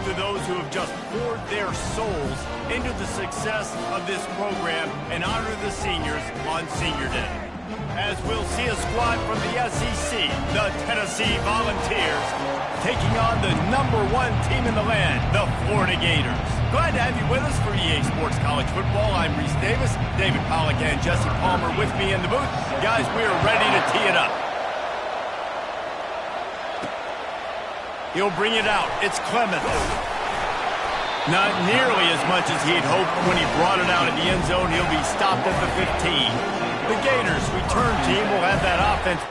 to those who have just poured their souls into the success of this program and honor the seniors on Senior Day. As we'll see a squad from the SEC, the Tennessee Volunteers, taking on the #1 team in the land, the Florida Gators. Glad to have you with us for EA Sports College Football. I'm Reese Davis, David Pollack and Jesse Palmer with me in the booth. Guys, we are ready to tee it up. He'll bring it out. It's Clemens. Not nearly as much as he'd hoped when he brought it out in the end zone. He'll be stopped at the 15. The Gators' return team will have that offense.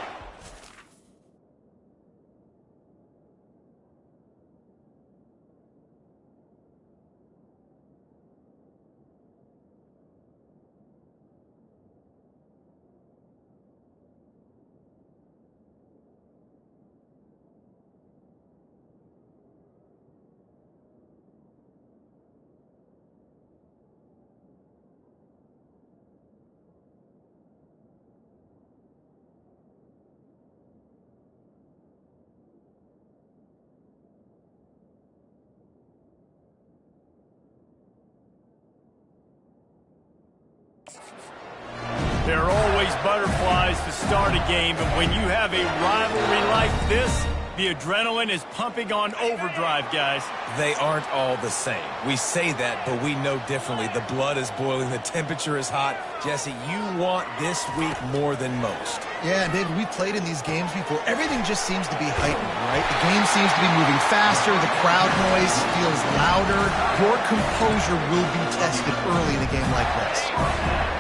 There are always butterflies to start a game, but when you have a rivalry like this, the adrenaline is pumping on overdrive, guys. They aren't all the same. We say that, but we know differently. The blood is boiling. The temperature is hot. Jesse, you want this week more than most. Yeah, David, we played in these games before. Everything just seems to be heightened, right? The game seems to be moving faster. The crowd noise feels louder. Your composure will be tested early in a game like this.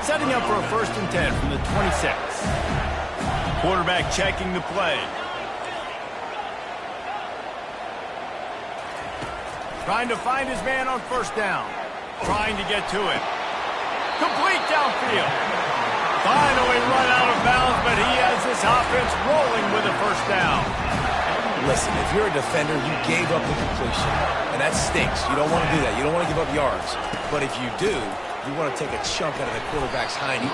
Setting up for a 1st and 10 from the 26. Quarterback checking the play. Trying to find his man on 1st down. Trying to get to it. Complete downfield. Finally run out of bounds, but he has this offense rolling with a 1st down. Listen, if you're a defender, you gave up the completion, and that stinks. You don't want to do that. You don't want to give up yards. But if you do, you want to take a chunk out of the quarterback's hiney.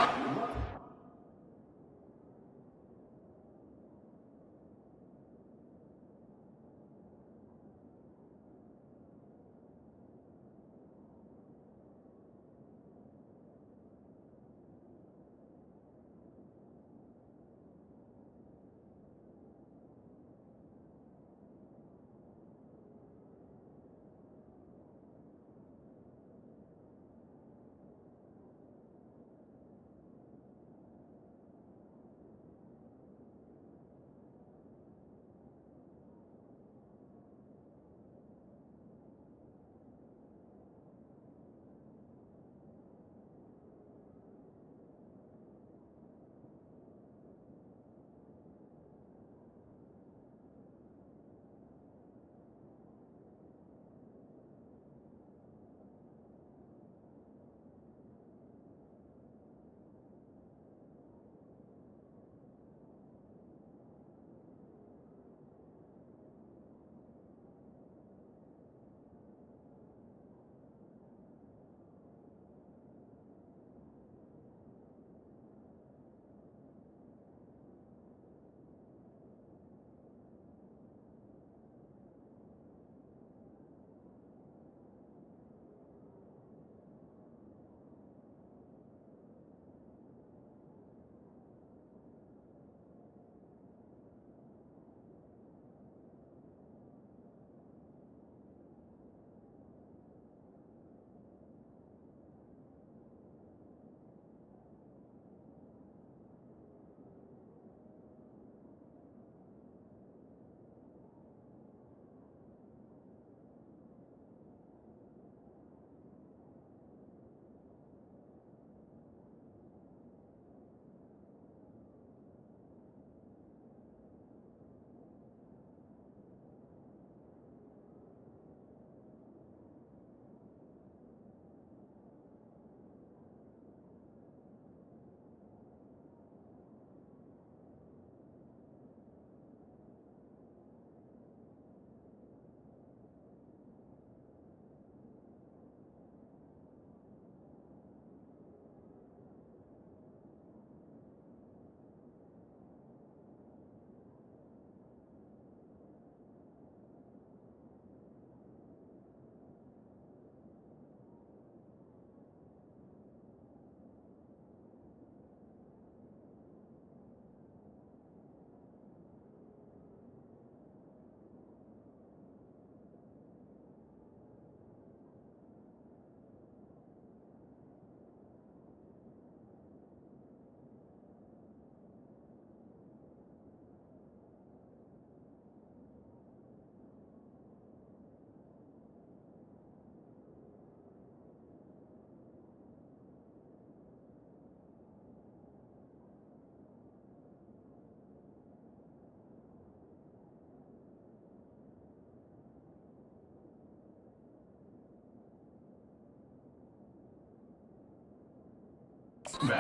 They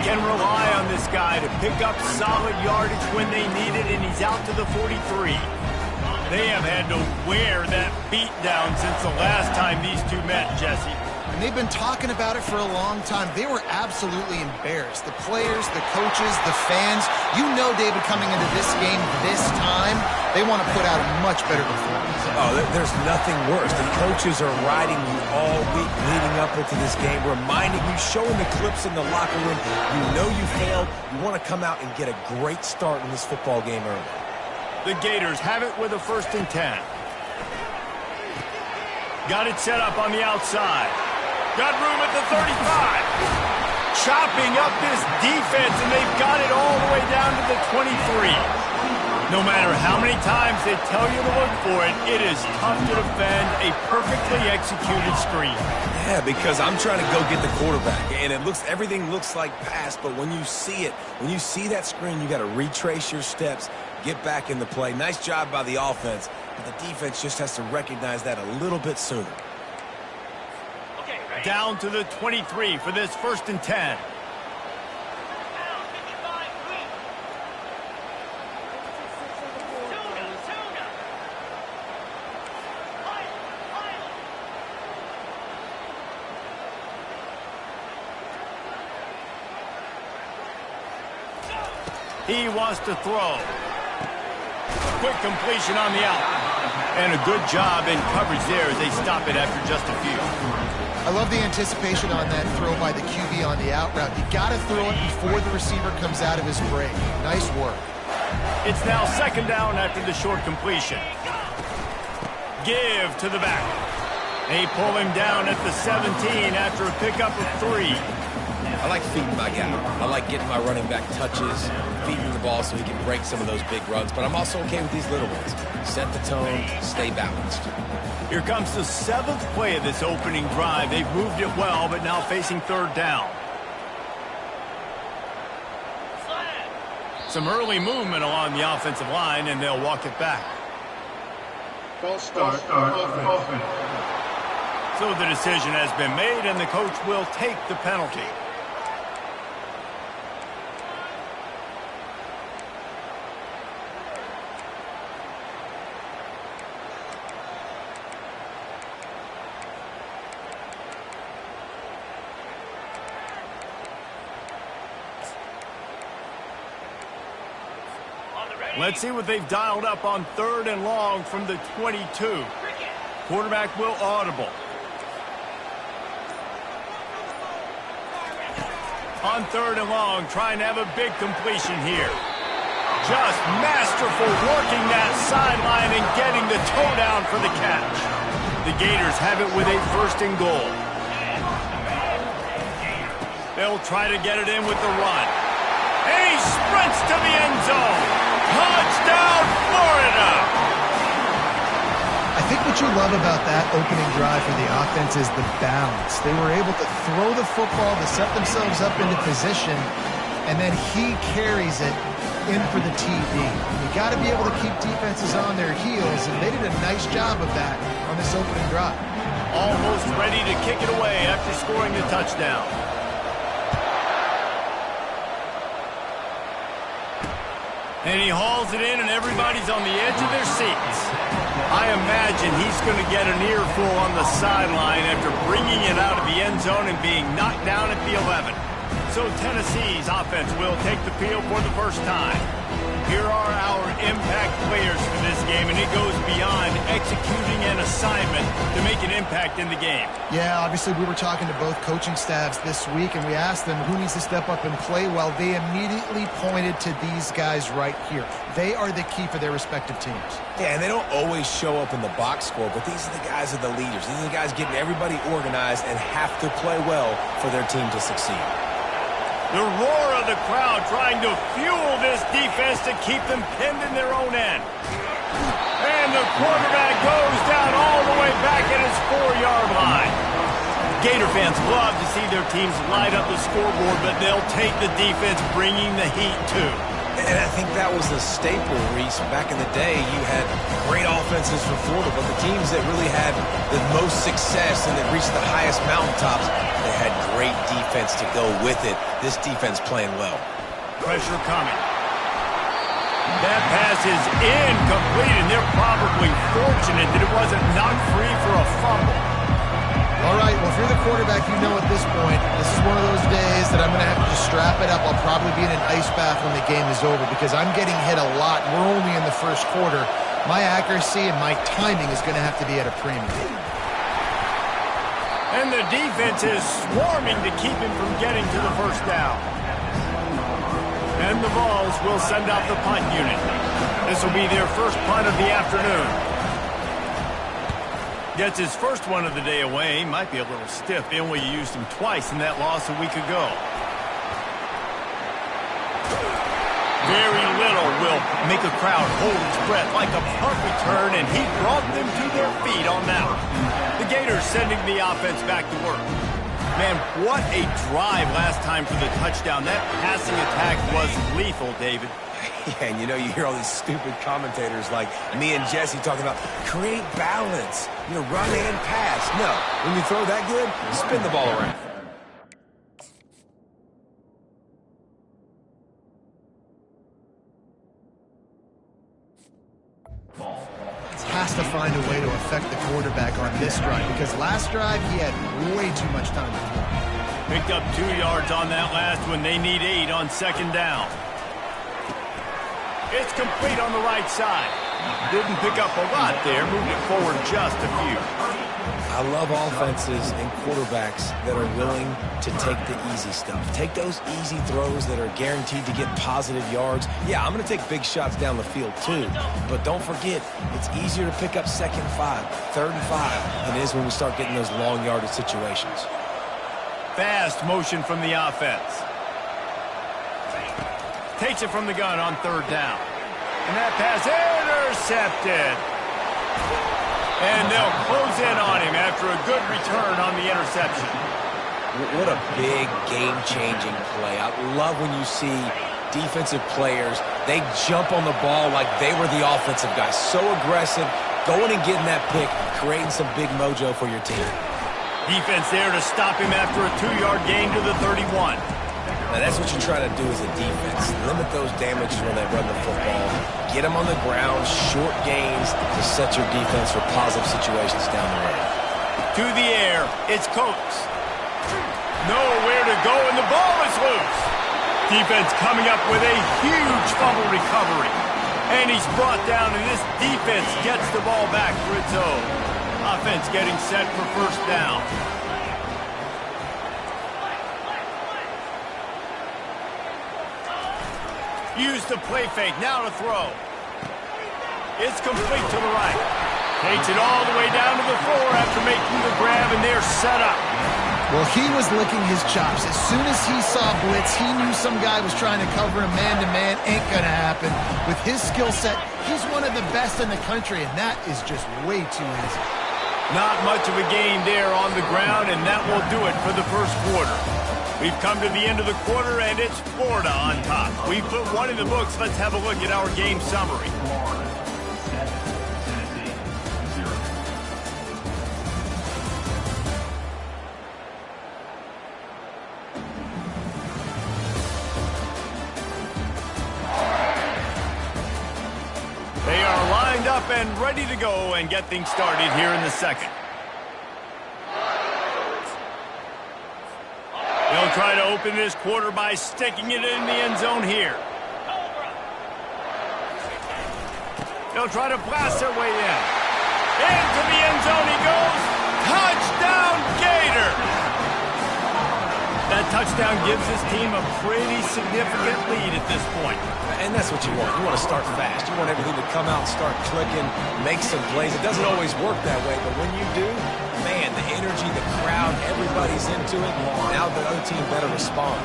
can rely on this guy to pick up solid yardage when they need it, and he's out to the 43. They have had to wear that beat down since the last time these two met, Jesse. And they've been talking about it for a long time. They were absolutely embarrassed. The players, the coaches, the fans. You know, David, coming into this game this time, they want to put out a much better performance. Oh, there's nothing worse. The coaches are riding you all week leading up into this game, reminding you, showing the clips in the locker room. You know you failed. You want to come out and get a great start in this football game early. The Gators have it with a 1st and 10. Got it set up on the outside. Got room at the 35. Chopping up this defense, and they've got it all the way down to the 23. No matter how many times they tell you to look for it, it is tough to defend a perfectly executed screen. Yeah, because I'm trying to go get the quarterback, and everything looks like pass, but when you see it, when you see that screen, you got to retrace your steps, get back in the play. Nice job by the offense, but the defense just has to recognize that a little bit sooner. Down to the 23 for this 1st and 10. He wants to throw. Quick completion on the out. And a good job in coverage there as they stop it after just a few. I love the anticipation on that throw by the QB on the out route. You got to throw it before the receiver comes out of his break. Nice work. It's now 2nd down after the short completion. Give to the back. They pull him down at the 17 after a pickup of 3. I like feeding my guy. I like getting my running back touches, feeding the ball so he can break some of those big runs, but I'm also okay with these little ones. Set the tone, stay balanced. Here comes the 7th play of this opening drive. They've moved it well, but now facing 3rd down. Some early movement along the offensive line, and they'll walk it back. False start offense. So the decision has been made, and the coach will take the penalty. Let's see what they've dialed up on 3rd and long from the 22. Quarterback will audible. On 3rd and long, trying to have a big completion here. Just masterful working that sideline and getting the toe down for the catch. The Gators have it with a 1st and goal. They'll try to get it in with the run. And he sprints to the end zone. Touchdown, Florida! I think what you love about that opening drive for the offense is the balance. They were able to throw the football to set themselves up into position, and then he carries it in for the TD. You got to be able to keep defenses on their heels, and they did a nice job of that on this opening drive. Almost ready to kick it away after scoring the touchdown. And he hauls it in, and everybody's on the edge of their seats. I imagine he's going to get an earful on the sideline after bringing it out of the end zone and being knocked down at the 11. So Tennessee's offense will take the field for the first time. Here are our impact players for this game, and it goes beyond executing an assignment to make an impact in the game. Yeah, obviously we were talking to both coaching staffs this week, and we asked them who needs to step up and play well. They immediately pointed to these guys right here. They are the key for their respective teams. Yeah, and they don't always show up in the box score, but these are the guys that are the leaders. These are the guys getting everybody organized and have to play well for their team to succeed. The roar of the crowd trying to fuel this defense to keep them pinned in their own end. And the quarterback goes down all the way back at his 4-yard line. Gator fans love to see their teams light up the scoreboard, but they'll take the defense bringing the heat too. And I think that was the staple, Reese. Back in the day, you had great offenses for Florida, but the teams that really had the most success and that reached the highest mountaintops, they had great defense to go with it. This defense playing well. Pressure coming. That pass is incomplete, and they're probably fortunate that it wasn't knocked free for a fumble. All right, well, if you're the quarterback, you know at this point, this is one of those days that I'm going to have to just strap it up. I'll probably be in an ice bath when the game is over because I'm getting hit a lot. We're only in the first quarter. My accuracy and my timing is going to have to be at a premium. And the defense is swarming to keep him from getting to the first down. And the Vols will send out the punt unit. This will be their first punt of the afternoon. Gets his first one of the day away. Might be a little stiff. They only used him twice in that loss a week ago. Very little will make a crowd hold its breath like a punt return, and he brought them to their feet on that one. The Gators sending the offense back to work. Man, what a drive last time for the touchdown. That passing attack was lethal, David. Yeah, and you know, you hear all these stupid commentators like me and Jesse talking about create balance, run and pass. No, when you throw that good, spin the ball around. Has to find a way to affect the quarterback on this drive because last drive he had way too much time to throw. Picked up 2 yards on that last one. They need 8 on second down. It's complete on the right side. Didn't pick up a lot there. Moved it forward just a few. I love offenses and quarterbacks that are willing to take the easy stuff. Take those easy throws that are guaranteed to get positive yards. Yeah, I'm going to take big shots down the field too. But don't forget, it's easier to pick up 2nd and 5, 3rd and 5 than it is when we start getting those long yardage situations. Fast motion from the offense. Takes it from the gun on 3rd down. And that pass intercepted. And they'll close in on him after a good return on the interception. What a big game-changing play. I love when you see defensive players, they jump on the ball like they were the offensive guys. So aggressive, going and getting that pick, creating some big mojo for your team. Defense there to stop him after a 2-yard gain to the 31. Now, that's what you're trying to do as a defense. Limit those damages when they run the football. Get them on the ground, short gains to set your defense for positive situations down the road. To the air, it's Coates. Nowhere to go, and the ball is loose. Defense coming up with a huge fumble recovery. And he's brought down, and this defense gets the ball back for its own. Offense getting set for first down. Use the play fake, now to throw. It's complete to the right. Takes it all the way down to the 4 after making the grab, and they're set up. Well, he was licking his chops. As soon as he saw blitz, he knew some guy was trying to cover him man-to-man. Ain't gonna happen. With his skill set, he's one of the best in the country, and that is just way too easy. Not much of a gain there on the ground, and that will do it for the first quarter. We've come to the end of the quarter, and it's Florida on top. We put 1 in the books. Let's have a look at our game summary. They are lined up and ready to go and get things started here in the second. They'll try to open this quarter by sticking it in the end zone here. They'll try to blast their way in. Into the end zone he goes. Touchdown, Gator! That touchdown gives his team a pretty significant lead at this point. And that's what you want. You want to start fast. You want everything to come out, start clicking, make some plays. It doesn't always work that way, but when you do, man, the energy, the crowd, everybody's into it. Now the other team better respond.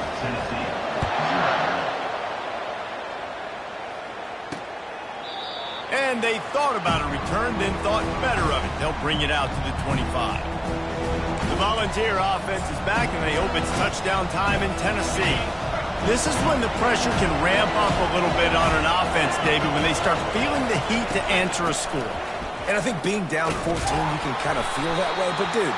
And they thought about a return, then thought better of it. They'll bring it out to the 25. The Volunteer offense is back, and they hope it's touchdown time in Tennessee. This is when the pressure can ramp up a little bit on an offense, David, when they start feeling the heat to answer a score. And I think being down 14, you can kind of feel that way. But, dude,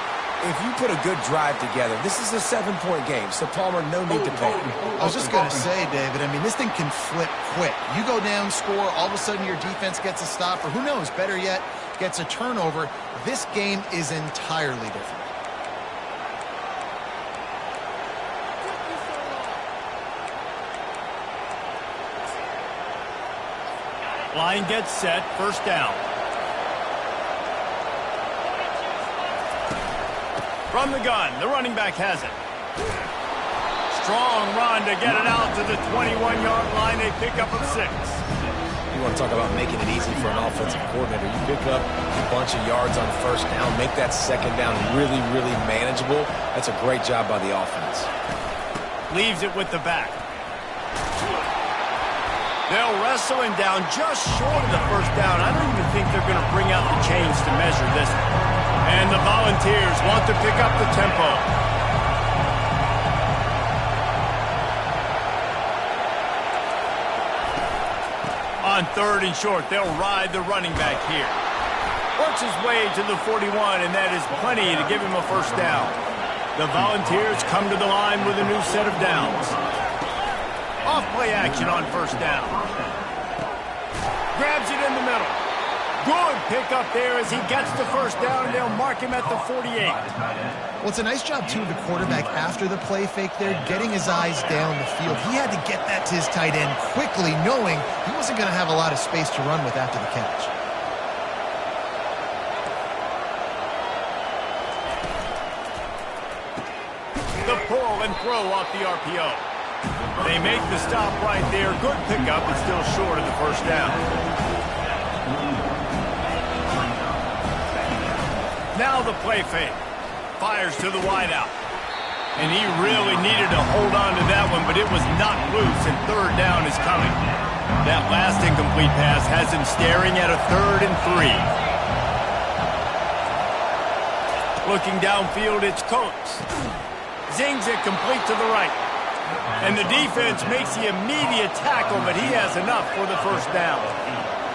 if you put a good drive together, this is a 7-point game. So, Palmer, no need to panic. I was just going to say, David, I mean, this thing can flip quick. You go down, score, all of a sudden your defense gets a stop, or who knows, better yet, gets a turnover. This game is entirely different. Line gets set, first down. From the gun, the running back has it. Strong run to get it out to the 21-yard line. They pick up a 6. You want to talk about making it easy for an offensive coordinator. You pick up a bunch of yards on first down, make that second down really, really manageable. That's a great job by the offense. Leaves it with the back. They'll wrestle him down just short of the first down. I don't even think they're going to bring out the chains to measure this. And the Volunteers want to pick up the tempo. On 3rd and short, they'll ride the running back here. Works his way to the 41, and that is plenty to give him a first down. The Volunteers come to the line with a new set of downs. Off play action on first down. Grabs it in the middle. Good pickup there as he gets the first down, and they'll mark him at the 48. Well, it's a nice job, too, of the quarterback after the play fake there, getting his eyes down the field. He had to get that to his tight end quickly, knowing he wasn't going to have a lot of space to run with after the catch. The pull and throw off the RPO. They make the stop right there. Good pickup, but still short of the first down. Now the play fake. Fires to the wideout. And he really needed to hold on to that one, but it was not loose, and 3rd down is coming. That last incomplete pass has him staring at a 3rd and 3. Looking downfield, it's Coates. Zings it complete to the right. And the defense makes the immediate tackle, but he has enough for the first down.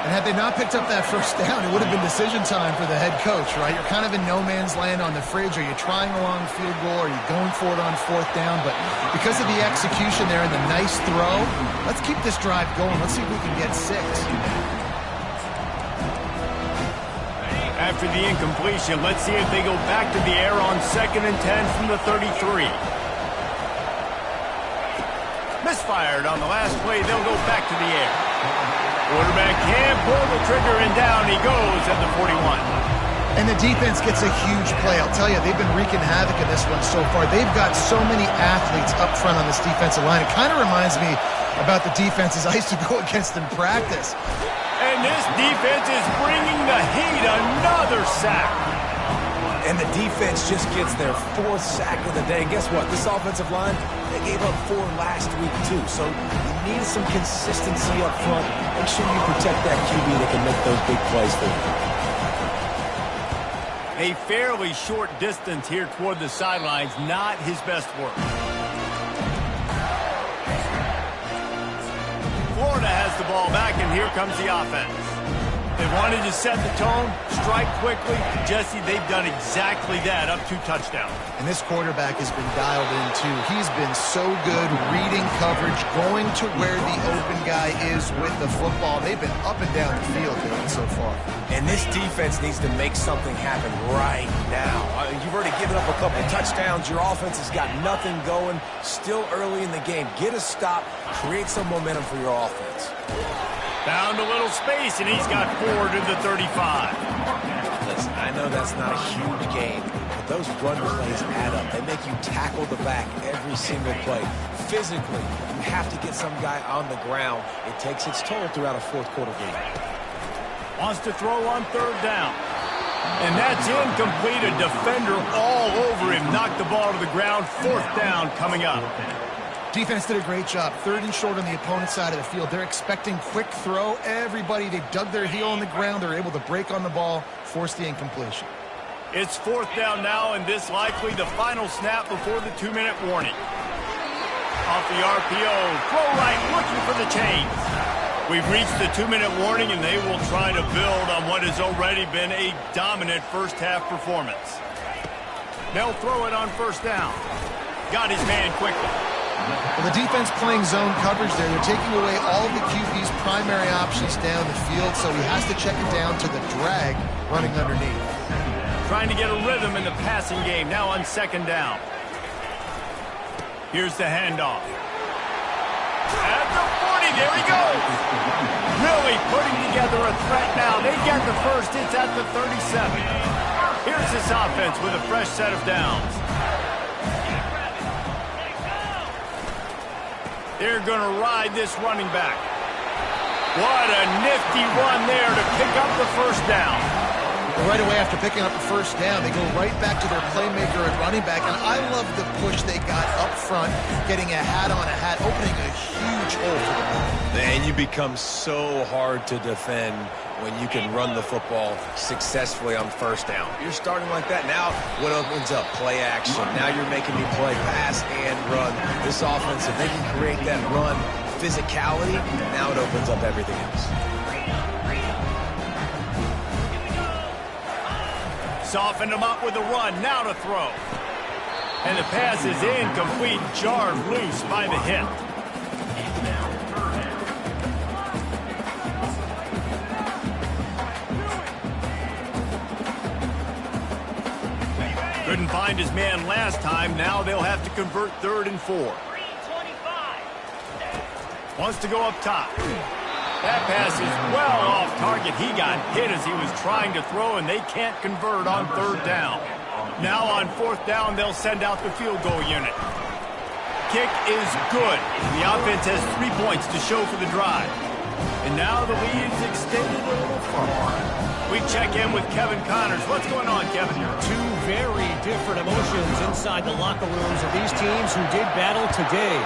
And had they not picked up that first down, it would have been decision time for the head coach, right? You're kind of in no man's land on the fridge. Are you trying a long field goal? Are you going for it on 4th down? But because of the execution there and the nice throw, let's keep this drive going. Let's see if we can get 6. After the incompletion, let's see if they go back to the air on 2nd and 10 from the 33. Misfired on the last play. They'll go back to the air. Quarterback can't pull the trigger, and down he goes at the 41. And the defense gets a huge play. I'll tell you, they've been wreaking havoc in this one so far. They've got so many athletes up front on this defensive line. It kind of reminds me about the defenses I used to go against in practice. And this defense is bringing the heat. Another sack. And the defense just gets their 4th sack of the day. And guess what? This offensive line, they gave up 4 last week, too. So you need some consistency up front. Make sure you protect that QB that can make those big plays for you. A fairly short distance here toward the sidelines. Not his best work. Florida has the ball back, and here comes the offense. They wanted to set the tone, strike quickly. Jesse, they've done exactly that, up 2 touchdowns. And this quarterback has been dialed in, too. He's been so good reading coverage, going to where the open guy is with the football. They've been up and down the field doing so far. And this defense needs to make something happen right now. You've already given up a couple touchdowns. Your offense has got nothing going. Still early in the game. Get a stop. Create some momentum for your offense. Found a little space, and he's got 4 to the 35. Listen, I know that's not a huge game, but those run plays add up. They make you tackle the back every single play. Physically, you have to get some guy on the ground. It takes its toll throughout a 4th quarter game. Wants to throw on 3rd down. And that's incomplete. A defender all over him. Knocked the ball to the ground. 4th down coming up. Defense did a great job. 3rd and short on the opponent's side of the field. They're expecting quick throw. Everybody, they dug their heel on the ground. They're able to break on the ball, force the incompletion. It's 4th down now, and this likely the final snap before the 2-minute warning. Off the RPO, throw right, looking for the chains. We've reached the 2-minute warning, and they will try to build on what has already been a dominant first-half performance. They'll throw it on first down. Got his man quickly. Well, the defense playing zone coverage there. They're taking away all the QB's primary options down the field, so he has to check it down to the drag running underneath. Trying to get a rhythm in the passing game, now on second down. Here's the handoff. At the 40, there he goes. Really putting together a threat now. They get the first, it's at the 37. Here's this offense with a fresh set of downs. They're going to ride this running back. What a nifty run there to pick up the first down. Right away after picking up the first down, they go right back to their playmaker at running back. And I love the push they got up front, getting a hat on a hat, opening a huge hole for the ball. And you become so hard to defend when you can run the football successfully on first down. You're starting like that. Now what opens up? Play action. Now you're making me play pass and run. This offense, if they can create that run physicality, now it opens up everything else. Softened him up with a run, now to throw. And the pass is incomplete, jarred loose by the hip. Couldn't find his man last time. Now they'll have to convert 3rd and 4. Wants to go up top. That pass is well off target. He got hit as he was trying to throw, and they can't convert on 3rd down. Now on 4th down, they'll send out the field goal unit. Kick is good. The offense has 3 points to show for the drive. And now the lead's extended a little further. We check in with Kevin Connors. What's going on, Kevin? Two very different emotions inside the locker rooms of these teams who did battle today.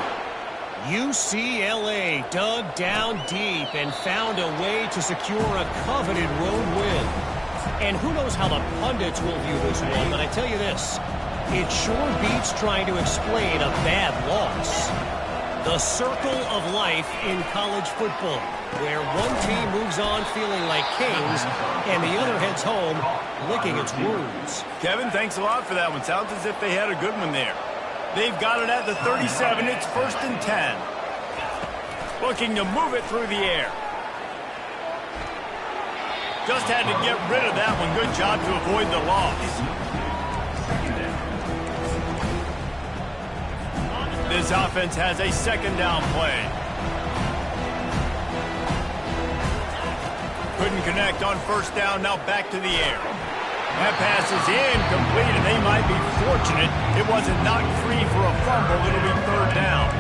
UCLA dug down deep and found a way to secure a coveted road win. And who knows how the pundits will view this one, but I tell you this, it sure beats trying to explain a bad loss. The circle of life in college football, where one team moves on feeling like kings and the other heads home licking its wounds. Kevin, thanks a lot for that one. Sounds as if they had a good one there. They've got it at the 37. It's 1st and 10. Looking to move it through the air. Just had to get rid of that one. Good job to avoid the loss. This offense has a 2nd down play. Couldn't connect on 1st down. Now back to the air. That pass is incomplete, and they might be fortunate it wasn't knocked free for a fumble. It'll be 3rd down.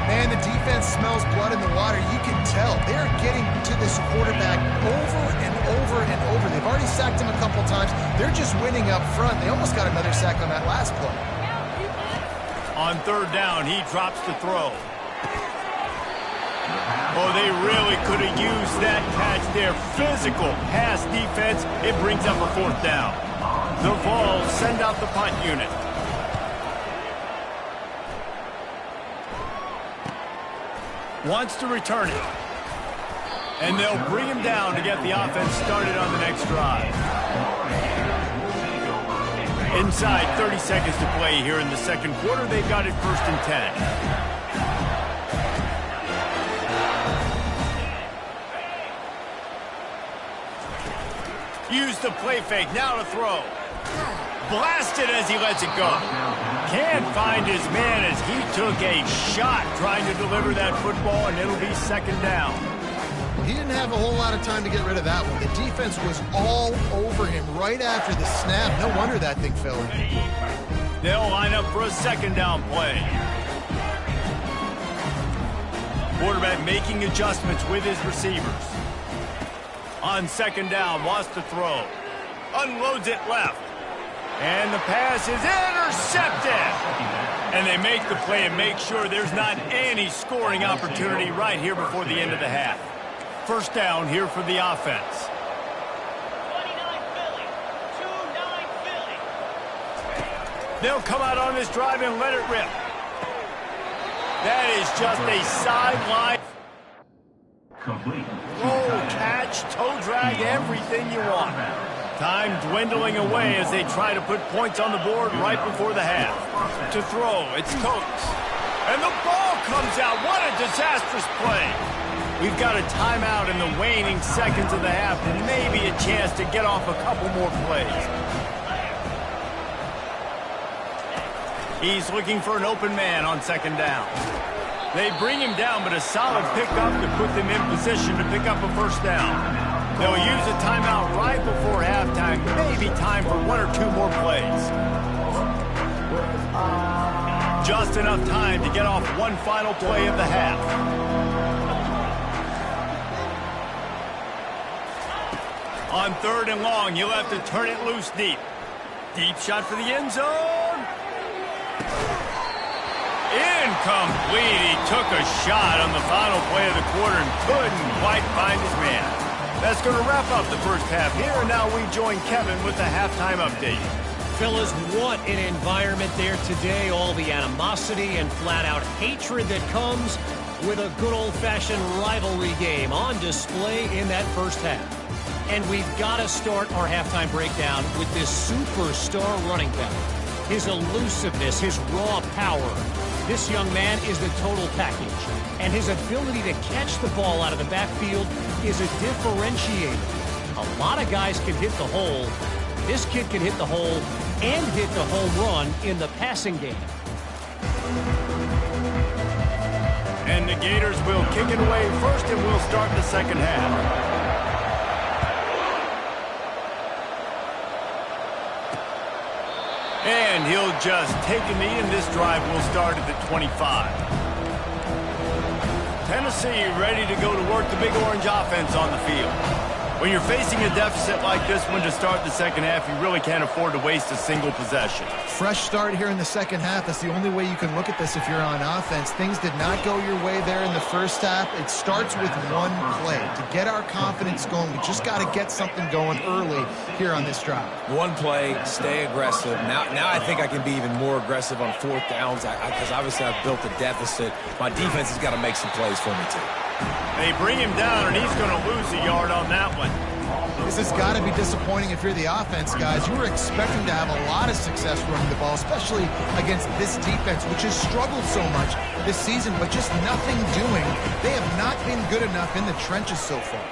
Man, the defense smells blood in the water. You can tell. They're getting to this quarterback over and over and over. They've already sacked him a couple times. They're just winning up front. They almost got another sack on that last play. On 3rd down, he drops the throw. Oh, they really could have used that catch there. Physical pass defense. It brings up a 4th down. The Vols send out the punt unit. Wants to return it. And they'll bring him down to get the offense started on the next drive. Inside 30 seconds to play here in the 2nd quarter. They've got it 1st and 10. Use the play fake, now to throw. Blasted as he lets it go. Can't find his man as he took a shot trying to deliver that football, and it'll be 2nd down. He didn't have a whole lot of time to get rid of that one. The defense was all over him right after the snap. No wonder that thing fell in. They'll line up for a 2nd down play. Quarterback making adjustments with his receivers. On 2nd down, wants to throw. Unloads it left. And the pass is intercepted. And they make the play and make sure there's not any scoring opportunity right here before the end of the half. 1st down here for the offense. 29 Philly. 2-9 Philly. They'll come out on this drive and let it rip. That is just a sideline. Complete. Roll, catch, toe drag, everything you want. Time dwindling away as they try to put points on the board right before the half. To throw, it's Coates. And the ball comes out. What a disastrous play. We've got a timeout in the waning seconds of the half and maybe a chance to get off a couple more plays. He's looking for an open man on second down. They bring him down, but a solid pickup to put them in position to pick up a first down. They'll use a timeout right before halftime, maybe time for one or two more plays. Just enough time to get off one final play of the half. On 3rd and long, you'll have to turn it loose deep. Deep shot for the end zone. Incomplete. He took a shot on the final play of the quarter and couldn't quite find his man. That's going to wrap up the first half here, and now we join Kevin with the halftime update. Fellas, what an environment there today. All the animosity and flat-out hatred that comes with a good old-fashioned rivalry game on display in that first half. And we've got to start our halftime breakdown with this superstar running back. His elusiveness, his raw power. This young man is the total package. And his ability to catch the ball out of the backfield is a differentiator. A lot of guys can hit the hole. This kid can hit the hole and hit the home run in the passing game. And the Gators will kick it away first, and we'll start the second half. And he'll just take a knee, and this drive will start at the 25. Tennessee ready to go to work the Big Orange offense on the field. When you're facing a deficit like this one to start the second half, you really can't afford to waste a single possession. Fresh start here in the second half. That's the only way you can look at this if you're on offense. Things did not go your way there in the first half. It starts with one play. To get our confidence going, we just got to get something going early here on this drive. One play, stay aggressive. Now I think I can be even more aggressive on 4th downs because obviously I've built a deficit. My defense has got to make some plays for me too. They bring him down, and he's going to lose a yard on that one. This has got to be disappointing if you're the offense, guys. You were expecting to have a lot of success running the ball, especially against this defense, which has struggled so much this season, but just nothing doing. They have not been good enough in the trenches so far.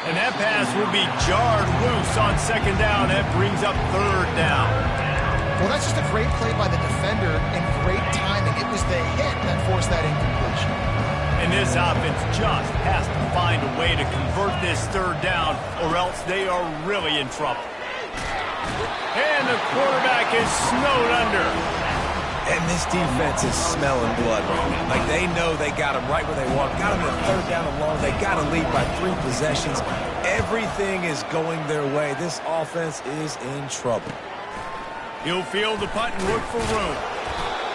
And that pass will be jarred loose on second down. That brings up 3rd down. Well, that's just a great play by the defender and great timing. It was the hit that forced that incompletion. And this offense just has to find a way to convert this 3rd down, or else they are really in trouble. And the quarterback is snowed under. And this defense is smelling blood right now. Like, they know they got him right where they want him. Got him at 3rd down and long. They got to lead by 3 possessions. Everything is going their way. This offense is in trouble. He'll field the punt and look for room.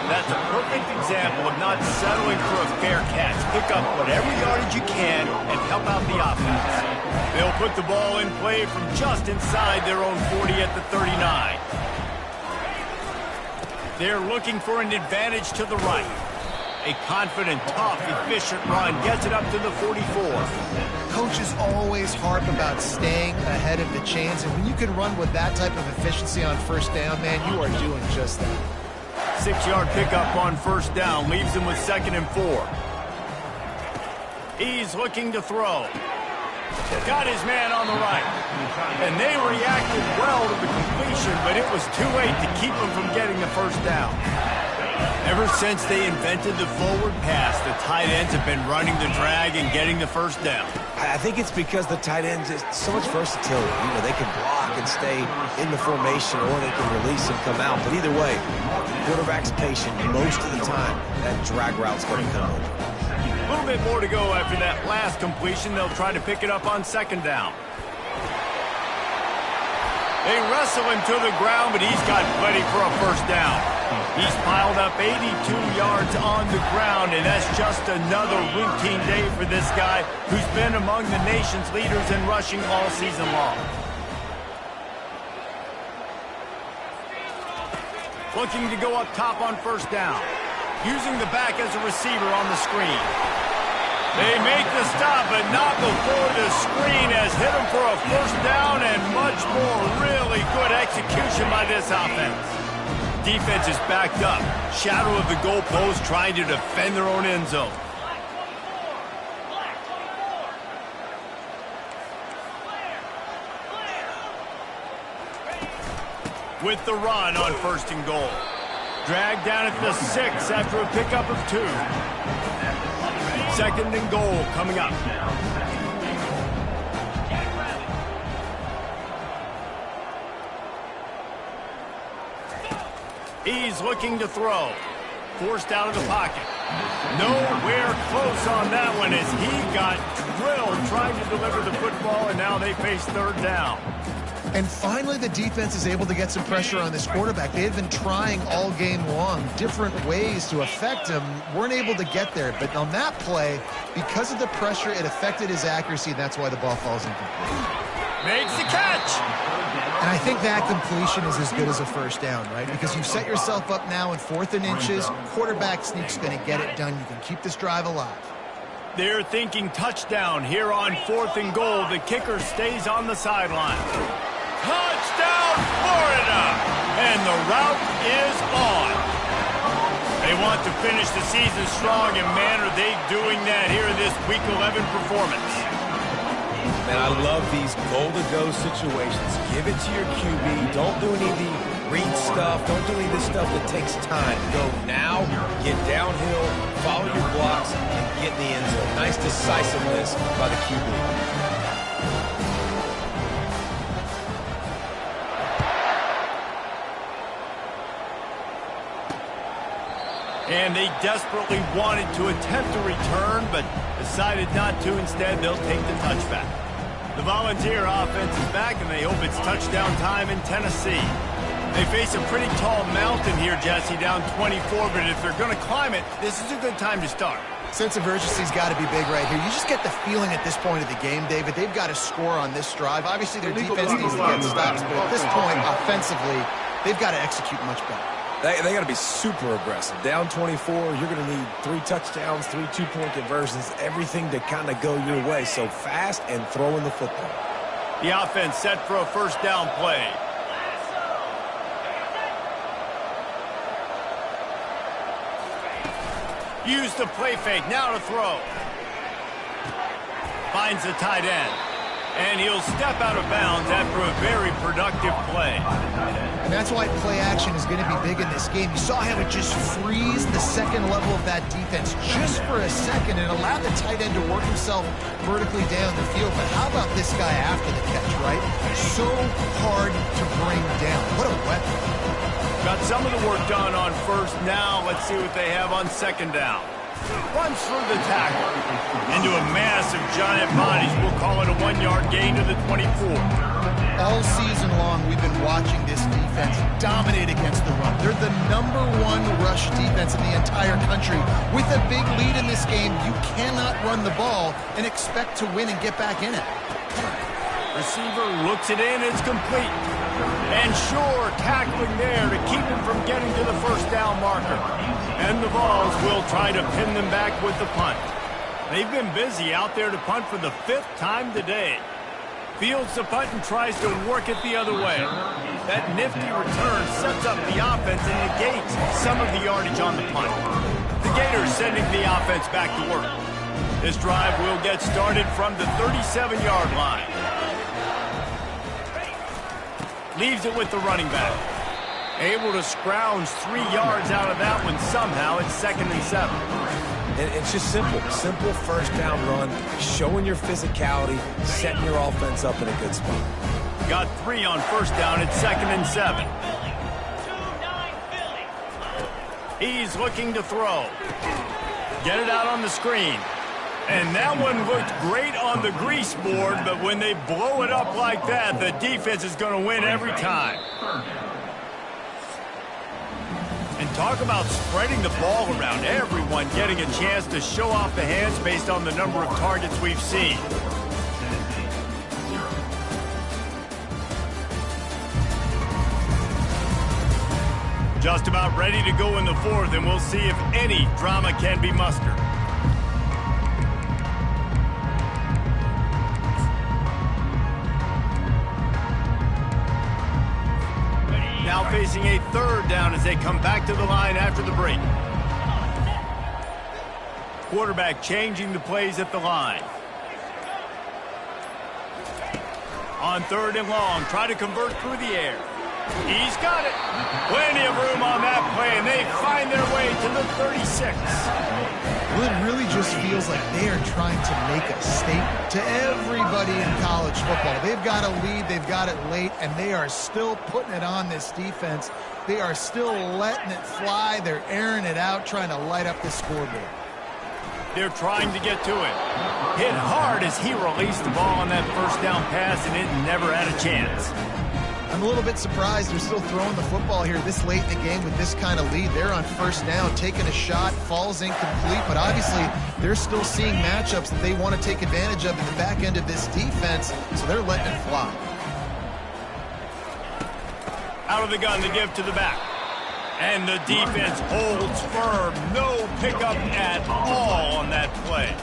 That's a perfect example of not settling for a fair catch. Pick up whatever yardage you can and help out the offense. They'll put the ball in play from just inside their own 40 at the 39. They're looking for an advantage to the right. A confident, tough, efficient run gets it up to the 44. Coaches always harp about staying ahead of the chains, and when you can run with that type of efficiency on 1st down, man, you are doing just that. 6-yard pickup on 1st down leaves him with 2nd and 4. He's looking to throw. Got his man on the right. And they reacted well to the completion, but it was too late to keep him from getting the 1st down. Ever since they invented the forward pass, the tight ends have been running the drag and getting the 1st down. I think it's because the tight ends is so much versatility. You know, they can block and stay in the formation, or they can release and come out. But either way, the quarterback's patient most of the time. That drag route's going to come over. A little bit more to go after that last completion. They'll try to pick it up on 2nd down. They wrestle him to the ground, but he's got plenty for a 1st down. He's piled up 82 yards on the ground, and that's just another routine day for this guy who's been among the nation's leaders in rushing all season long. Looking to go up top on 1st down. using the back as a receiver on the screen. They make the stop, but not before the screen has hit them for a first down and much more. Really good execution by this offense. Defense is backed up. Shadow of the goalpost, trying to defend their own end zone. With the run on 1st and goal. Dragged down at the 6 after a pickup of 2. 2nd and goal coming up. He's looking to throw. Forced out of the pocket. Nowhere close on that one as he got drilled trying to deliver the football, and now they face 3rd down. And finally, the defense is able to get some pressure on this quarterback. They had been trying all game long, different ways to affect him, weren't able to get there. But on that play, because of the pressure, it affected his accuracy, and that's why the ball falls incomplete. Makes the catch! And I think that completion is as good as a first down, right? Because you've set yourself up now in 4th and inches. Quarterback sneak's going to get it done. You can keep this drive alive. They're thinking touchdown here on 4th and goal. The kicker stays on the sideline. Touchdown, Florida! And the route is on. They want to finish the season strong, and man, are they doing that here in this Week 11 performance. Man, I love these goal-to-go situations. Give it to your QB. Don't do any of the read stuff. Don't do any of this stuff that takes time. Go now, get downhill, follow your blocks, and get in the end zone. Nice decisiveness by the QB. And they desperately wanted to attempt a return, but decided not to. Instead, they'll take the touchback. The Volunteer offense is back, and they hope it's touchdown time in Tennessee. They face a pretty tall mountain here, Jesse, down 24, but if they're going to climb it, this is a good time to start. Sense of urgency's got to be big right here. You just get the feeling at this point of the game, David, they've got to score on this drive. Obviously, their defense needs to get stops, but at this point, offensively, they've got to execute much better. They got to be super aggressive. Down 24, you're going to need 3 touchdowns, 3 two-point conversions, everything to kind of go your way. So fast and throwing the football. The offense set for a first down play. Use the play fake, now to throw. Finds the tight end. And he'll step out of bounds after a very productive play. And that's why play action is going to be big in this game. You saw how it just freeze the second level of that defense just for a second and allowed the tight end to work himself vertically down the field. But how about this guy after the catch, right? So hard to bring down. What a weapon. Got some of the work done on first. Now let's see what they have on 2nd down. Runs through the tackle. Into a mass of giant bodies. We'll call it a 1-yard gain to the 24. All season long, we've been watching this defense dominate against the run. They're the #1 rush defense in the entire country. With a big lead in this game, you cannot run the ball and expect to win and get back in it. Receiver looks it in. It's complete. And sure, tackling there to keep him from getting to the first down marker. And the Vols will try to pin them back with the punt. They've been busy out there to punt for the 5th time today. Fields the punt and tries to work it the other way. That nifty return sets up the offense and negates some of the yardage on the punt. The Gators sending the offense back to work. This drive will get started from the 37-yard line. Leaves it with the running back. Able to scrounge 3 yards out of that one somehow. It's 2nd and 7. And it's just simple. Simple first down run, showing your physicality, setting your offense up in a good spot. Got 3 on first down. It's 2nd and 7. He's looking to throw. Get it out on the screen. And that one looked great on the grease board, but when they blow it up like that, the defense is going to win every time. And talk about spreading the ball around. Everyone getting a chance to show off the hands based on the number of targets we've seen. Just about ready to go in the fourth, and we'll see if any drama can be mustered. Now facing a third down as they come back to the line after the break. Quarterback changing the plays at the line. On third and long, try to convert through the air. He's got it. Plenty of room on that play, and they find their way to the 36. Well, it really just feels like they are trying to make a statement to everybody in college football. They've got a lead, they've got it late, and they are still putting it on this defense. They are still letting it fly. They're airing it out, trying to light up the scoreboard. They're trying to get to it. Hit hard as he released the ball on that first down pass, and it never had a chance. I'm a little bit surprised they're still throwing the football here this late in the game with this kind of lead. They're on first down, taking a shot, falls incomplete, but obviously they're still seeing matchups that they want to take advantage of in the back end of this defense, so they're letting it fly. Out of the gun to give to the back. And the defense holds firm. No pickup at all on that play.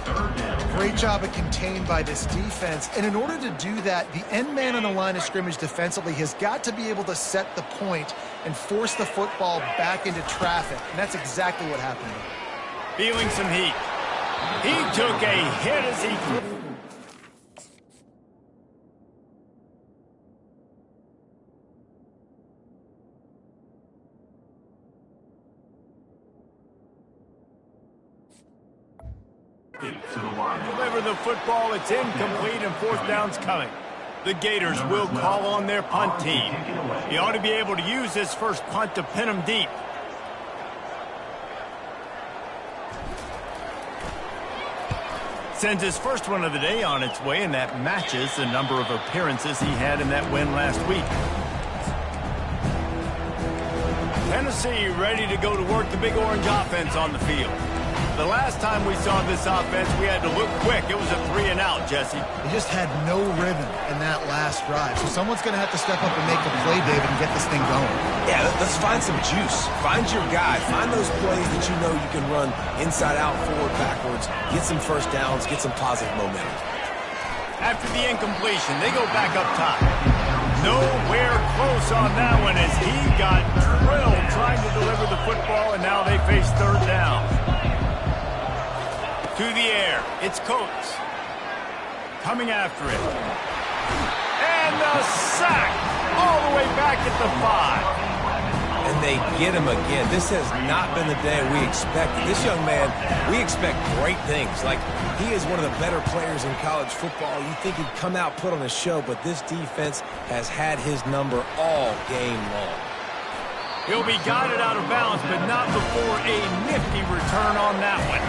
Great job of contained by this defense. And in order to do that, the end man on the line of scrimmage defensively has got to be able to set the point and force the football back into traffic. And that's exactly what happened. Feeling some heat. He took a hit as he threw. Deliver the football, it's incomplete, and fourth down's coming. The Gators will call on their punt team. He ought to be able to use this first punt to pin them deep. Sends his first one of the day on its way, and that matches the number of appearances he had in that win last week. Tennessee ready to go to work the Big Orange offense on the field. The last time we saw this offense, we had to look quick. It was a 3-and-out, Jesse. They just had no rhythm in that last drive. So someone's going to have to step up and make a play, David, and get this thing going. Yeah, let's find some juice. Find your guy. Find those plays that you know you can run inside out, forward, backwards. Get some first downs. Get some positive momentum. After the incompletion, they go back up top. Nowhere close on that one as he got drilled trying to deliver the football, and now they face third down. To the air, it's Coates. Coming after it. And the sack all the way back at the 5. And they get him again. This has not been the day we expected. This young man, we expect great things. Like, he is one of the better players in college football. You think he'd come out, put on a show, but this defense has had his number all game long. He'll be guided out of bounds, but not before a nifty return on that one.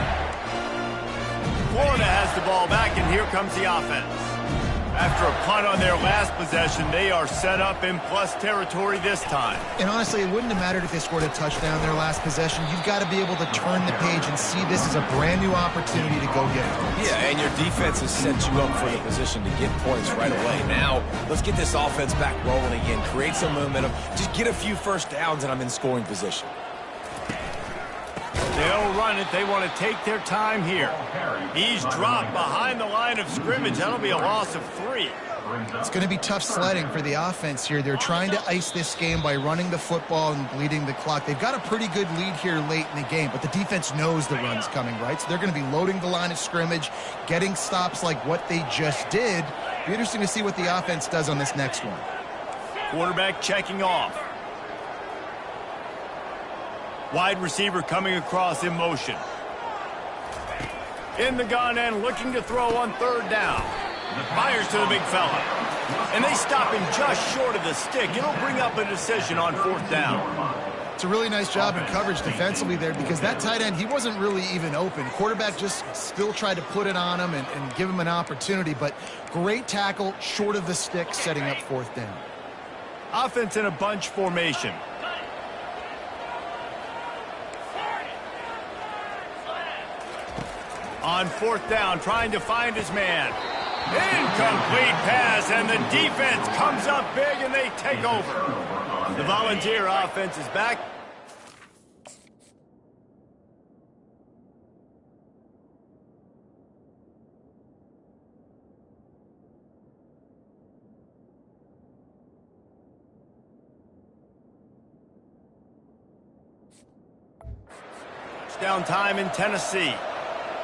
Florida has the ball back, and here comes the offense. After a punt on their last possession, they are set up in plus territory this time. And honestly, it wouldn't have mattered if they scored a touchdown their last possession. You've got to be able to turn the page and see this as a brand new opportunity to go get points. Yeah, and your defense has set you up for the position to get points right away. Now, let's get this offense back rolling again. Create some momentum. Just get a few first downs, and I'm in scoring position. They'll run it. They want to take their time here. He's dropped behind the line of scrimmage. That'll be a loss of 3. It's going to be tough sledding for the offense here. They're trying to ice this game by running the football and bleeding the clock. They've got a pretty good lead here late in the game, but the defense knows the run's coming, right? So they're going to be loading the line of scrimmage, getting stops like what they just did. Be interesting to see what the offense does on this next one. Quarterback checking off. Wide receiver coming across in motion. In the gun and looking to throw on third down. Fires to the big fella. And they stop him just short of the stick. It'll bring up a decision on fourth down. It's a really nice job in coverage defensively there because that tight end, he wasn't really even open. Quarterback just still tried to put it on him and give him an opportunity, but great tackle short of the stick setting up fourth down. Offense in a bunch formation. On fourth down, trying to find his man. Incomplete pass, and the defense comes up big, and they take over. The Volunteer offense is back. touchdown time in Tennessee.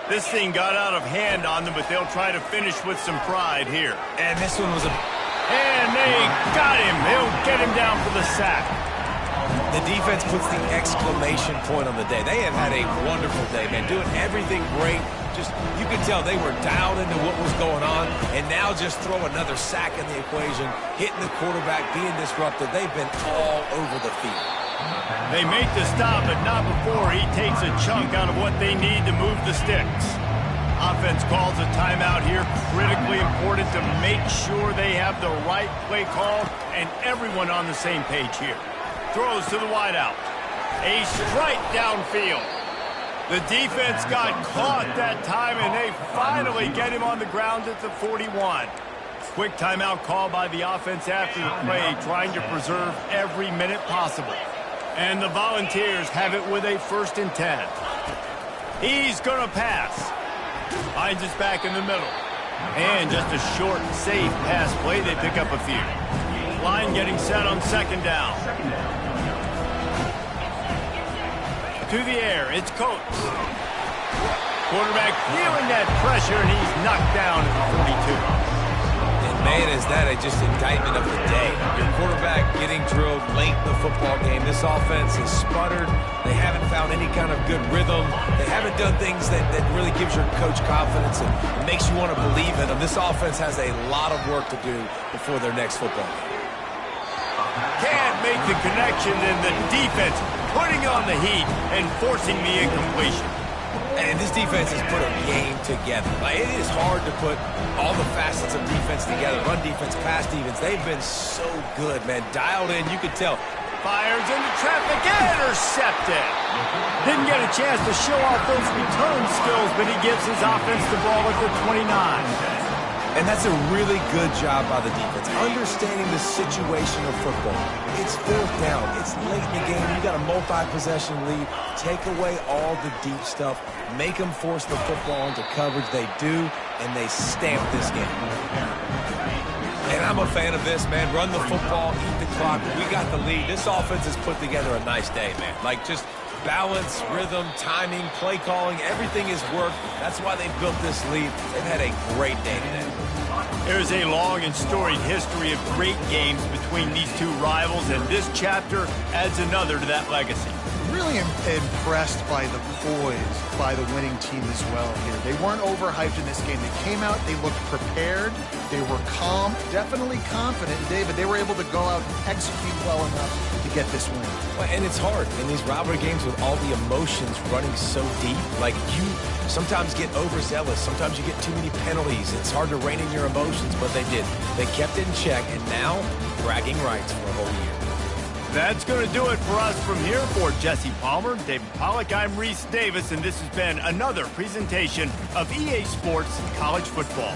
This thing got out of hand on them, but they'll try to finish with some pride here. And this one was And they got him. They'll get him down for the sack. The defense puts the exclamation point on the day. They have had a wonderful day, man, doing everything great. Just, you could tell they were dialed into what was going on, and now just throw another sack in the equation, hitting the quarterback, being disruptive. They've been all over the field. They make the stop, but not before he takes a chunk out of what they need to move the sticks. Offense calls a timeout here. Critically important to make sure they have the right play call and everyone on the same page here. Throws to the wideout. A strike downfield. The defense got caught that time, and they finally get him on the ground at the 41. Quick timeout call by the offense after the play, trying to preserve every minute possible. And the Volunteers have it with a 1st and 10. He's going to pass. Finds us back in the middle. And just a short, safe pass play. They pick up a few. Line getting set on 2nd down. To the air, it's Coates. Quarterback feeling that pressure, and he's knocked down at the 42. And man, is that just indictment of the day. Your quarterback getting drilled late in the football game. This offense has sputtered. They haven't found any kind of good rhythm. They haven't done things that really gives your coach confidence and makes you want to believe in them. This offense has a lot of work to do before their next football game. Can't make the connection, and the defense putting on the heat and forcing the incompletion. And this defense has put a game together. Like, it is hard to put all the facets of defense together. Run defense, pass defense. They've been so good, man. Dialed in, you can tell. Fires into traffic, intercepted. Didn't get a chance to show off those return skills, but he gives his offense the ball at the 29. And that's a really good job by the defense, understanding the situation of football. It's 4th down. It's late in the game. You got a multi-possession lead. Take away all the deep stuff. Make them force the football into coverage. They do, and they stamp this game. And I'm a fan of this, man. Run the football, eat the clock. We got the lead. This offense has put together a nice day, man. Like, just balance, rhythm, timing, play calling, everything has worked. That's why they've built this lead. They've had a great day today. There's a long and storied history of great games between these two rivals, and this chapter adds another to that legacy. Really impressed by the poise by the winning team as well here. They weren't overhyped in this game. They came out, they looked prepared, they were calm, definitely confident. David, they were able to go out and execute well enough to get this win. Well, and it's hard in these rivalry games with all the emotions running so deep. Like, you sometimes get overzealous. Sometimes you get too many penalties. It's hard to rein in your emotions, but they did. They kept it in check, and now bragging rights for a whole year. That's going to do it for us from here. For Jesse Palmer, David Pollack, I'm Reese Davis, and this has been another presentation of EA Sports College Football.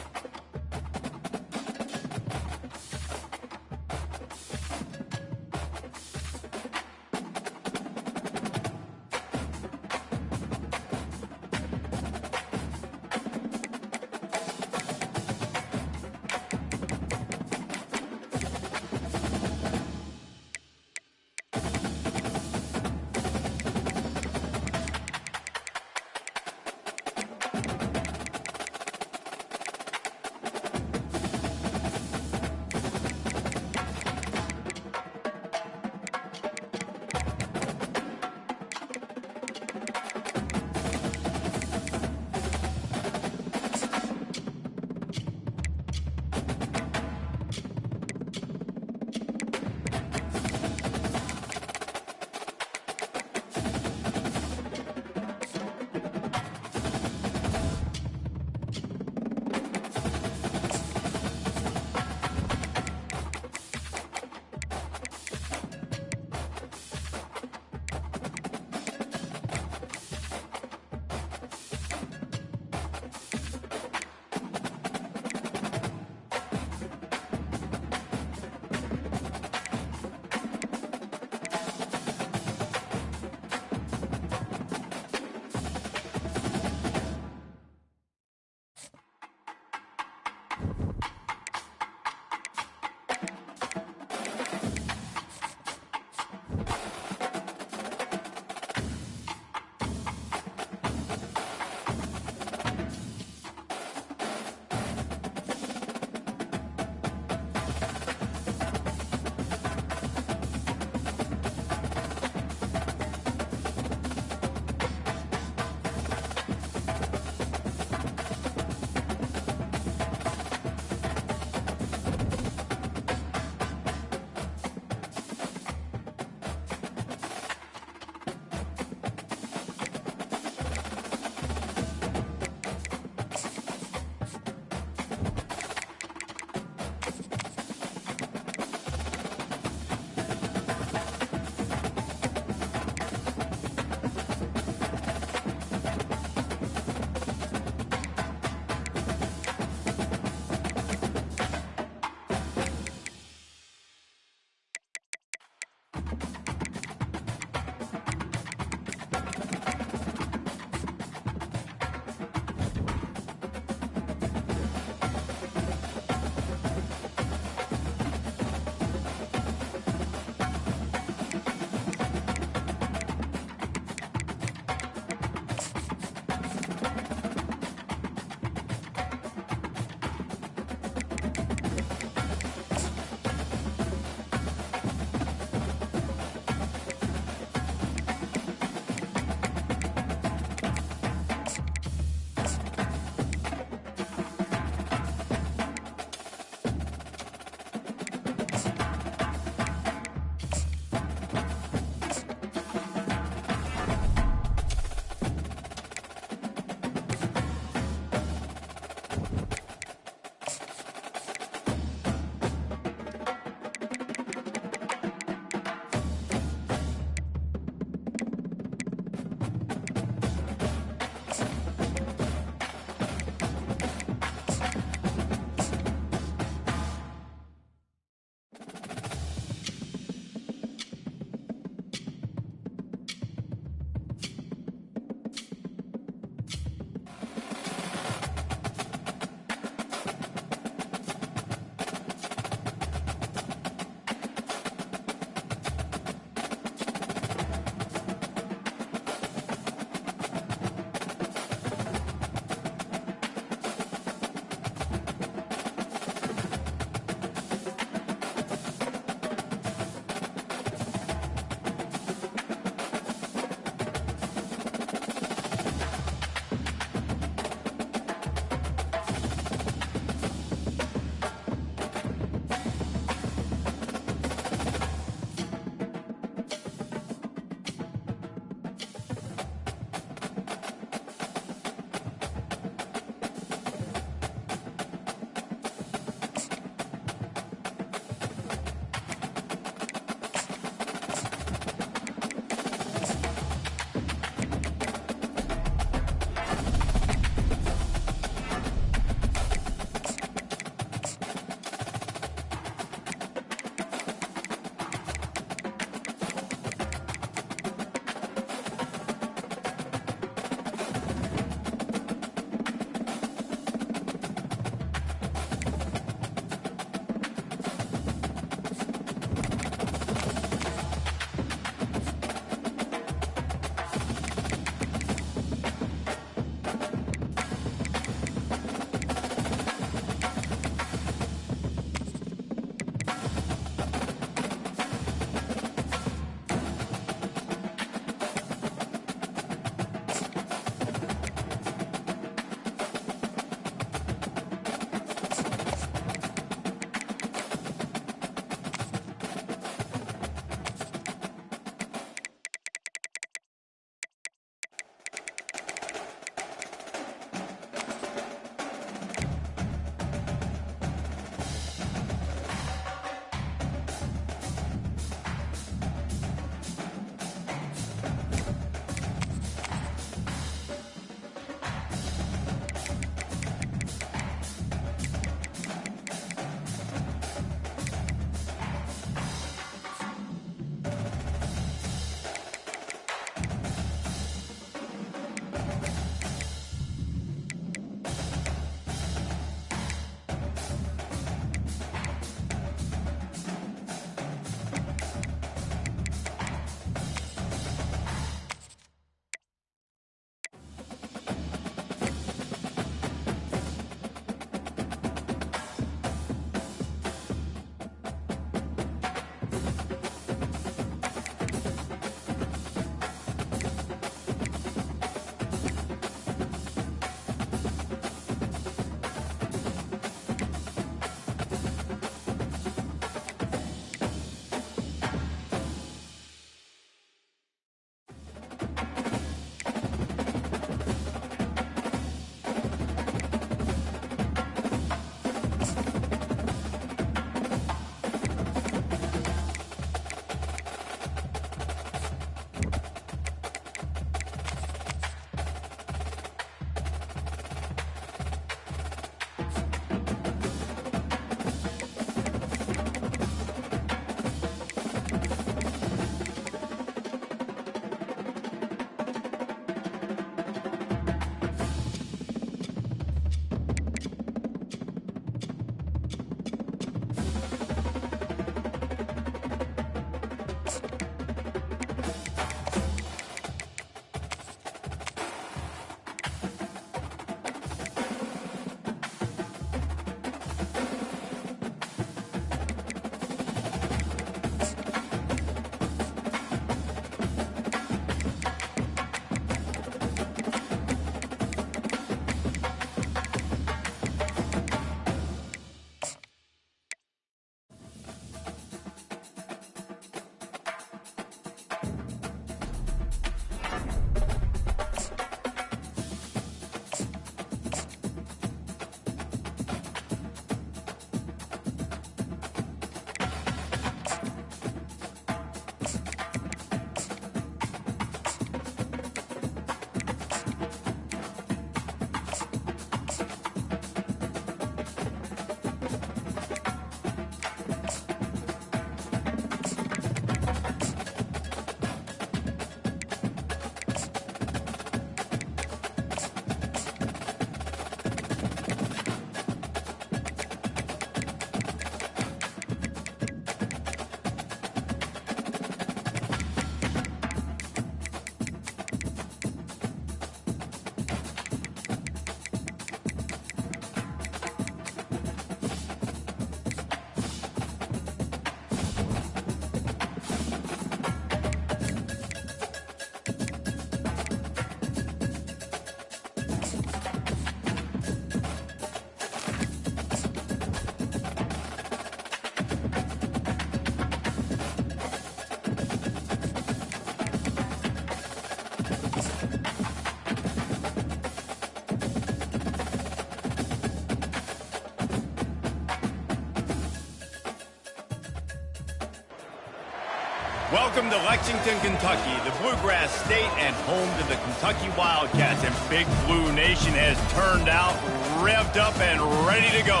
Welcome to Lexington, Kentucky, the Bluegrass State and home to the Kentucky Wildcats. And Big Blue Nation has turned out, revved up, and ready to go.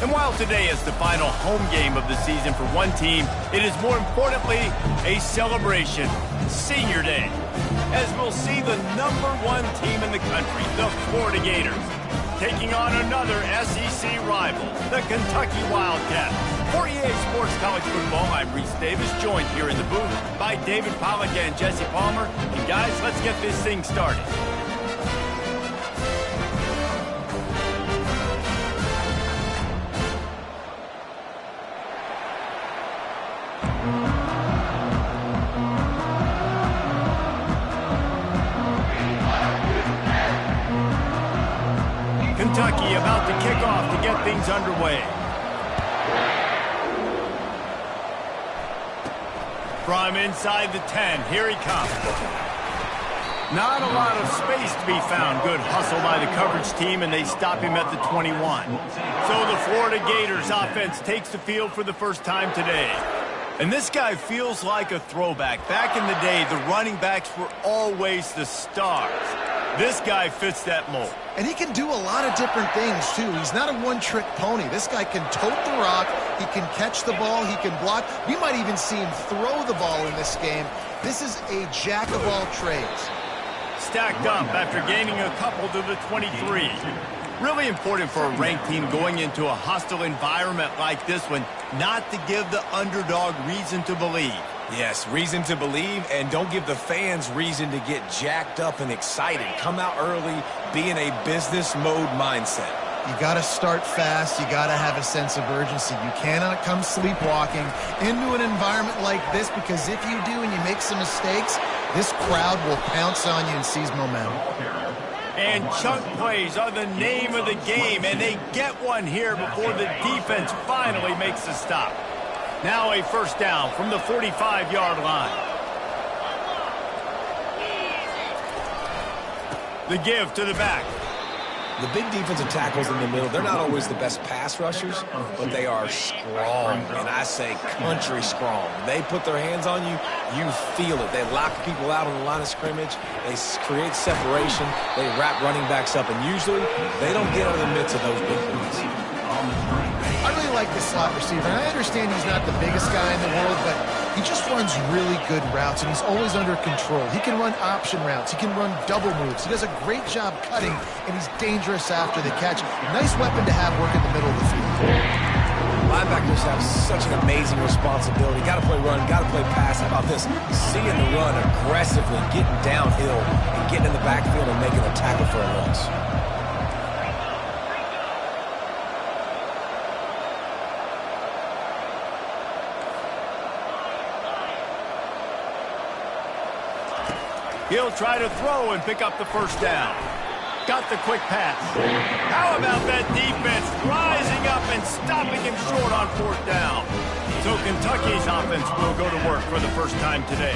And while today is the final home game of the season for one team, it is more importantly a celebration, Senior Day, as we'll see the #1 team in the country, the Florida Gators, taking on another SEC rival, the Kentucky Wildcats. For EA Sports College Football, I'm Reese Davis, joined here in the booth by David Pollack and Jesse Palmer. And guys, let's get this thing started. Kentucky about to kick off to get things underway. From inside the 10, here he comes. Not a lot of space to be found. Good hustle by the coverage team, and they stop him at the 21. So the Florida Gators offense takes the field for the first time today. And this guy feels like a throwback. Back in the day, the running backs were always the stars. This guy fits that mold. And he can do a lot of different things, too. He's not a one-trick pony. This guy can tote the rock. He can catch the ball. He can block. We might even see him throw the ball in this game. This is a jack of all trades. Stacked up after gaining a couple to the 23. Really important for a ranked team going into a hostile environment like this one, not to give the underdog reason to believe. Yes, reason to believe, and don't give the fans reason to get jacked up and excited. Come out early, be in a business mode mindset. You got to start fast. You got to have a sense of urgency. You cannot come sleepwalking into an environment like this, because if you do and you make some mistakes, this crowd will pounce on you and seize momentum. And chunk plays are the name of the game, and they get one here before the defense finally makes a stop. Now a first down from the 45-yard line. The give to the back. The big defensive tackles in the middle, they're not always the best pass rushers, but they are strong, and I say country strong. They put their hands on you, you feel it. They lock people out on the line of scrimmage. They create separation. They wrap running backs up, and usually they don't get out of the midst of those big boys. I really like the slot receiver. And I understand he's not the biggest guy in the world, but he just runs really good routes, and he's always under control. He can run option routes. He can run double moves. He does a great job cutting, and he's dangerous after the catch. Nice weapon to have work in the middle of the field. Linebackers have such an amazing responsibility. Got to play run, got to play pass. How about this? Seeing the run aggressively, getting downhill, and getting in the backfield and making a tackle for a loss. He'll try to throw and pick up the first down. Got the quick pass. How about that defense rising up and stopping him short on fourth down? So Kentucky's offense will go to work for the first time today.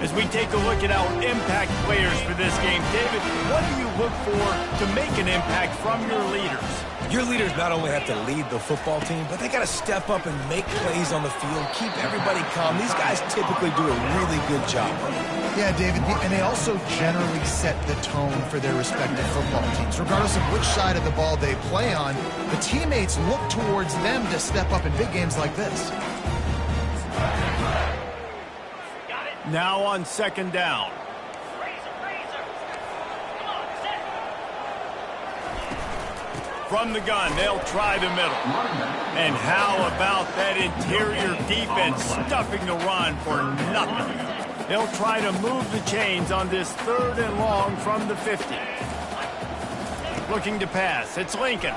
As we take a look at our impact players for this game, David, what do you look for to make an impact from your leaders? Your leaders not only have to lead the football team, but they got to step up and make plays on the field, keep everybody calm. These guys typically do a really good job. Yeah, David, and they also generally set the tone for their respective football teams. Regardless of which side of the ball they play on, the teammates look towards them to step up in big games like this. Now on second down. From the gun, they'll try the middle. And how about that interior defense stuffing the run for nothing? They'll try to move the chains on this third and long from the 50. Looking to pass. It's Lincoln.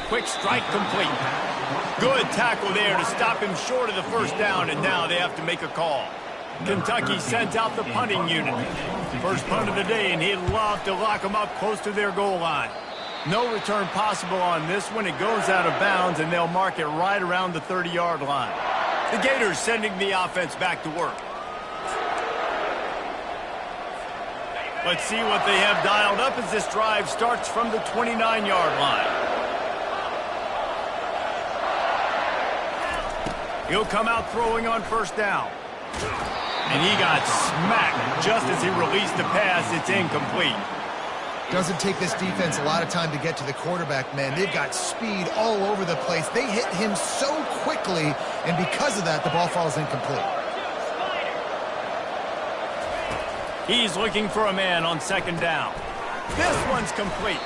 Quick strike complete. Good tackle there to stop him short of the first down, and now they have to make a call. Kentucky sends out the punting unit. First punt of the day, and he'd love to lock them up close to their goal line. No return possible on this one. It goes out of bounds, and they'll mark it right around the 30-yard line. The Gators sending the offense back to work. Let's see what they have dialed up as this drive starts from the 29-yard line. He'll come out throwing on first down. And he got smacked just as he released the pass. It's incomplete. Doesn't take this defense a lot of time to get to the quarterback, man. They've got speed all over the place. They hit him so quickly, and because of that, the ball falls incomplete. He's looking for a man on second down. This one's complete.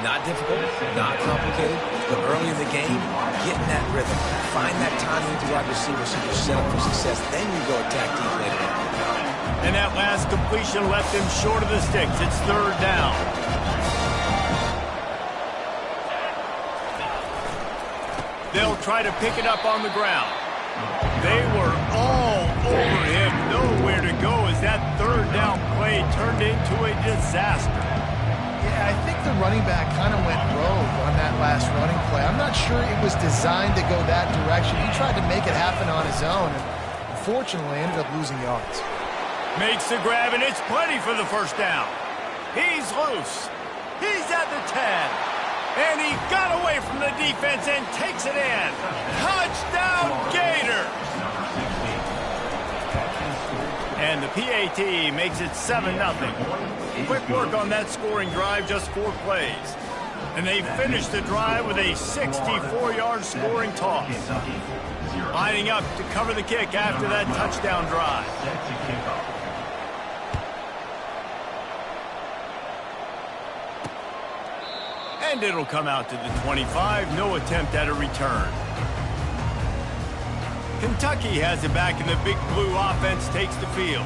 Not difficult, not complicated, but early in the game, get in that rhythm. Find that timing with the wide receiver so you're set up for success. Then you go attack deep later on. And that last completion left him short of the sticks. It's third down. They'll try to pick it up on the ground. They were all over him. Nowhere to go as that third down play turned into a disaster. Yeah, I think the running back kind of went rogue on that last running play. I'm not sure it was designed to go that direction. He tried to make it happen on his own, and unfortunately ended up losing yards. Makes the grab, and it's plenty for the first down. He's loose. He's at the 10. And he got away from the defense and takes it in. Touchdown, Gator! And the PAT makes it 7-0. Quick work on that scoring drive, just 4 plays. And they finish the drive with a 64-yard scoring toss. Lining up to cover the kick after that touchdown drive. And it'll come out to the 25. No attempt at a return. Kentucky has it back, and the Big Blue offense takes the field.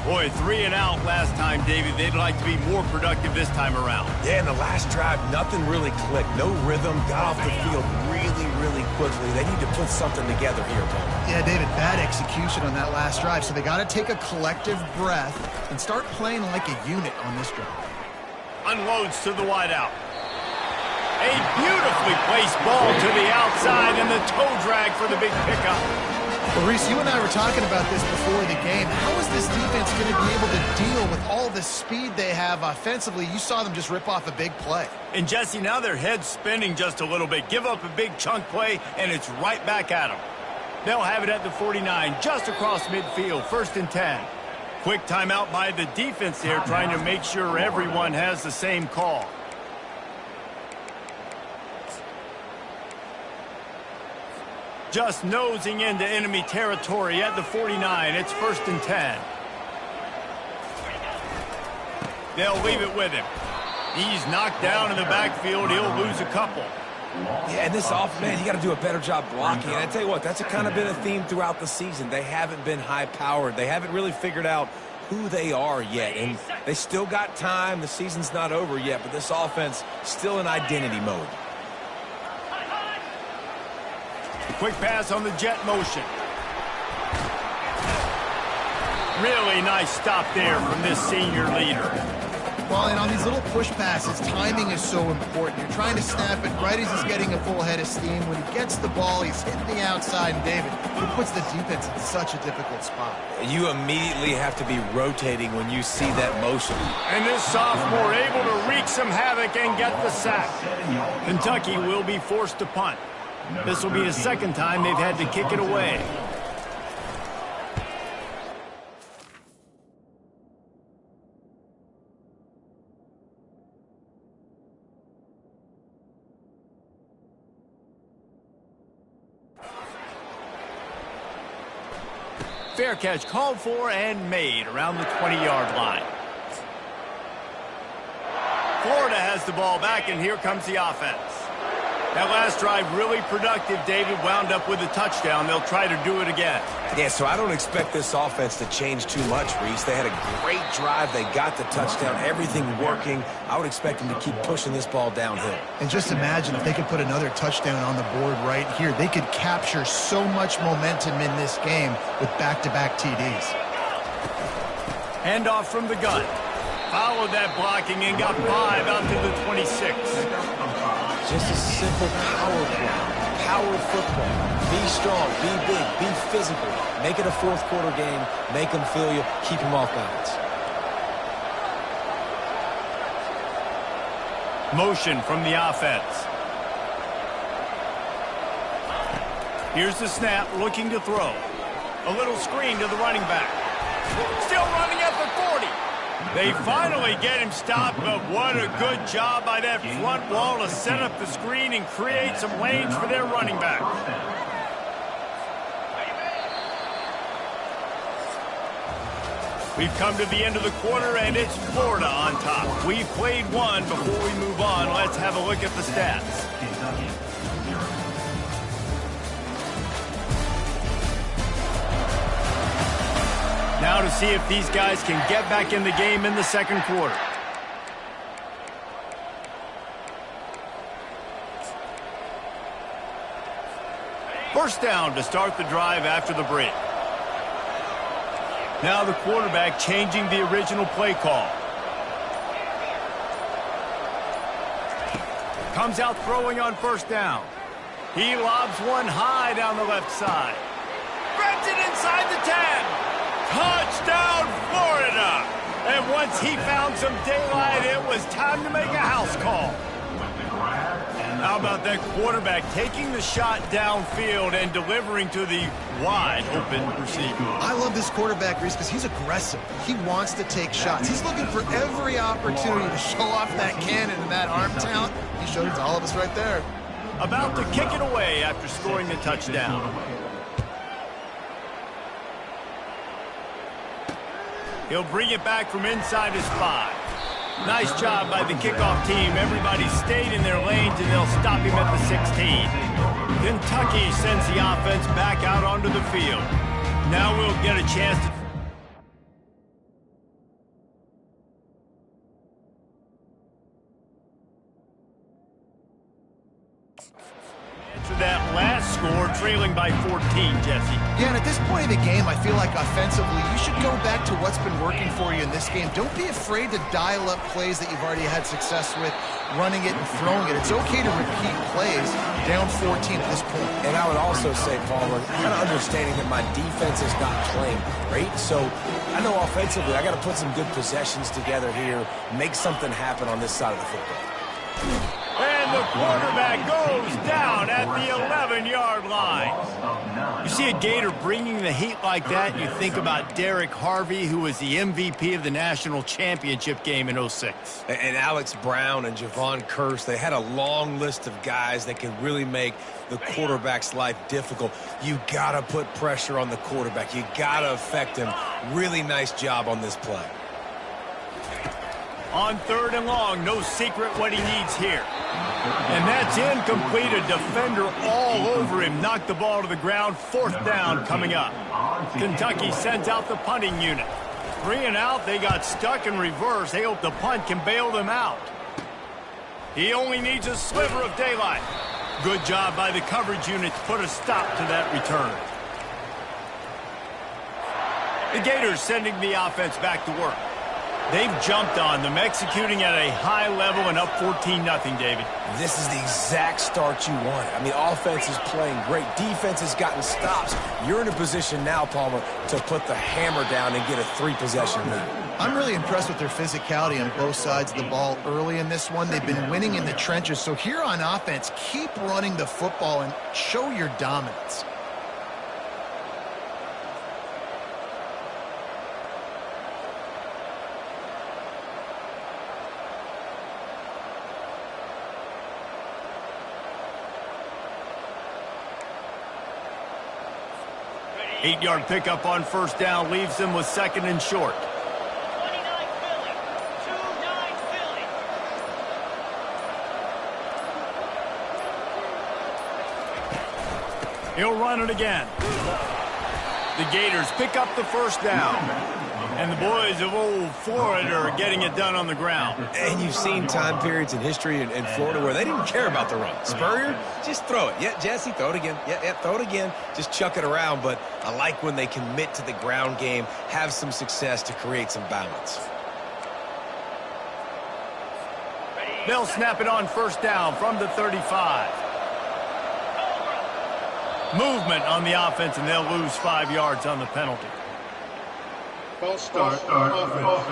Boy, 3 and out last time, David. They'd like to be more productive this time around. Yeah, in the last drive, nothing really clicked. No rhythm, got off the field really quickly. They need to put something together here, Bo. Yeah, David, bad execution on that last drive, so they got to take a collective breath and start playing like a unit on this drive. Unloads to the wideout. A beautifully placed ball to the outside, and the toe drag for the big pickup. Well, Reese, you and I were talking about this before the game. How is this defense going to be able to deal with all the speed they have offensively? You saw them just rip off a big play. And, Jesse, now their head's spinning just a little bit. Give up a big chunk play, and it's right back at them. They'll have it at the 49, just across midfield, 1st and 10. Quick timeout by the defense there, trying to make sure everyone has the same call. Just nosing into enemy territory at the 49. It's 1st and 10. They'll leave it with him. He's knocked down in the backfield. He'll lose a couple. Yeah, and this offense, man, you got to do a better job blocking. And I tell you what, that's kind of been a theme throughout the season. They haven't been high-powered. They haven't really figured out who they are yet. And they still got time. The season's not over yet, but this offense still in identity mode. Quick pass on the jet motion. Really nice stop there from this senior leader. Well, and on these little push passes, timing is so important. You're trying to snap it right as he's getting a full head of steam. When he gets the ball, he's hitting the outside. And, David, it puts the defense in such a difficult spot. You immediately have to be rotating when you see that motion. And this sophomore able to wreak some havoc and get the sack. Kentucky will be forced to punt. This will be the 2nd time they've had to kick it away. Fair catch called for and made around the 20-yard line. Florida has the ball back, and here comes the offense. That last drive really productive. David wound up with a touchdown. They'll try to do it again. Yeah, so I don't expect this offense to change too much, Reese. They had a great drive. They got the touchdown. Everything working. I would expect them to keep pushing this ball downhill. And just imagine if they could put another touchdown on the board right here. They could capture so much momentum in this game with back-to-back TDs. Handoff from the gun. Followed that blocking and got 5 out to the 26. Just a simple power play. Power football. Be strong, be big, be physical. Make it a 4th quarter game. Make them feel you. Keep them off balance. Motion from the offense. Here's the snap, looking to throw. A little screen to the running back. Still running at the 40. They finally get him stopped, but what a good job by that front wall to set up the screen and create some lanes for their running back. We've come to the end of the quarter, and it's Florida on top. We've played one. Before we move on, let's have a look at the stats. Now to see if these guys can get back in the game in the second quarter. First down to start the drive after the break. Now the quarterback changing the original play call. Comes out throwing on first down. He lobs one high down the left side. Grabs it inside the 10. Touchdown, Florida! And once he found some daylight, it was time to make a house call. How about that quarterback taking the shot downfield and delivering to the wide-open receiver? I love this quarterback, Reese, because he's aggressive. He wants to take shots. He's looking for every opportunity to show off that cannon and that arm talent. He showed it to all of us right there. About to kick it away after scoring the touchdown. He'll bring it back from inside his 5. Nice job by the kickoff team. Everybody stayed in their lanes, and they'll stop him at the 16. Kentucky sends the offense back out onto the field. Now we'll get a chance to... that last score, trailing by 14, Jesse. Yeah, and at this point of the game, I feel like offensively, you should go back to what's been working for you in this game. Don't be afraid to dial up plays that you've already had success with, running it and throwing it. It's okay to repeat plays down 14 at this point. And I would also say, Palmer, kind of understanding that my defense is not playing great, so I know offensively I got to put some good possessions together here, make something happen on this side of the football. And the quarterback goes down at the 11-yard line. You see a Gator bringing the heat like that, you think about Derek Harvey, who was the MVP of the national championship game in '06. And Alex Brown and Javon Curse, they had a long list of guys that can really make the quarterback's life difficult. You got to put pressure on the quarterback. You got to affect him. Really nice job on this play. On 3rd and long, no secret what he needs here. And that's incomplete. A defender all over him. Knocked the ball to the ground. 4th down coming up. Kentucky sends out the punting unit. 3 and out. They got stuck in reverse. They hope the punt can bail them out. He only needs a sliver of daylight. Good job by the coverage unit to put a stop to that return. The Gators sending the offense back to work. They've jumped on them, executing at a high level and up 14-0, David. This is the exact start you wanted. I mean, offense is playing great. Defense has gotten stops. You're in a position now, Palmer, to put the hammer down and get a 3-possession lead. I'm really impressed with their physicality on both sides of the ball early in this one. They've been winning in the trenches. So here on offense, keep running the football and show your dominance. Eight-yard pickup on 1st down leaves them with 2nd and short. He'll run it again. The Gators pick up the 1st down. And the boys of old Florida are getting it done on the ground. And you've seen time periods in history in Florida where they didn't care about the run. Spurrier, just throw it. Yeah, Jesse, throw it again. Yeah, throw it again. Just chuck it around. But I like when they commit to the ground game, have some success to create some balance. They'll snap it on 1st down from the 35. Movement on the offense, and they'll lose 5 yards on the penalty. False start offense.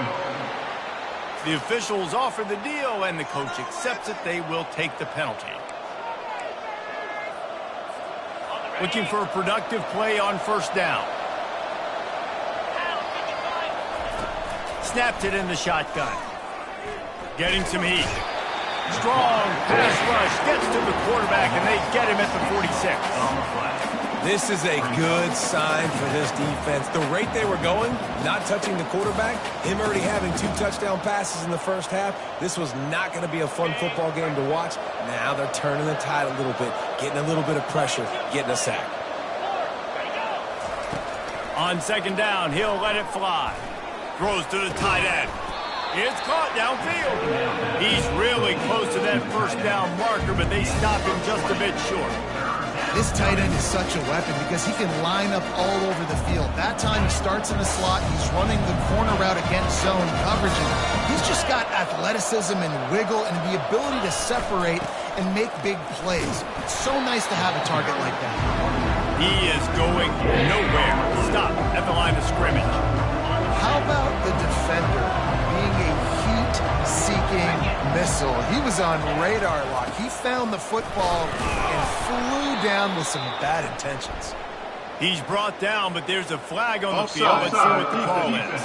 The officials offer the deal, and the coach accepts it. They will take the penalty. Looking for a productive play on 1st down. Snaps it in the shotgun. Getting some heat. Strong pass rush. Gets to the quarterback, and they get him at the 46. This is a good sign for this defense. The rate they were going, not touching the quarterback, him already having 2 touchdown passes in the first half, this was not going to be a fun football game to watch. Now they're turning the tide a little bit, getting a little bit of pressure, getting a sack. On second down, he'll let it fly. Throws to the tight end. It's caught downfield. He's really close to that first down marker, but they stop him just a bit short. This tight end is such a weapon because he can line up all over the field. That time he starts in the slot. He's running the corner route against zone coverage. And he's just got athleticism and wiggle and the ability to separate and make big plays. It's so nice to have a target like that. He is going nowhere. Stop at the line of scrimmage. How about the defender being a heat-seeking missile? He was on radar lock. He found the football and flew down with some bad intentions. He's brought down, but there's a flag on the field. Let's see what the call is.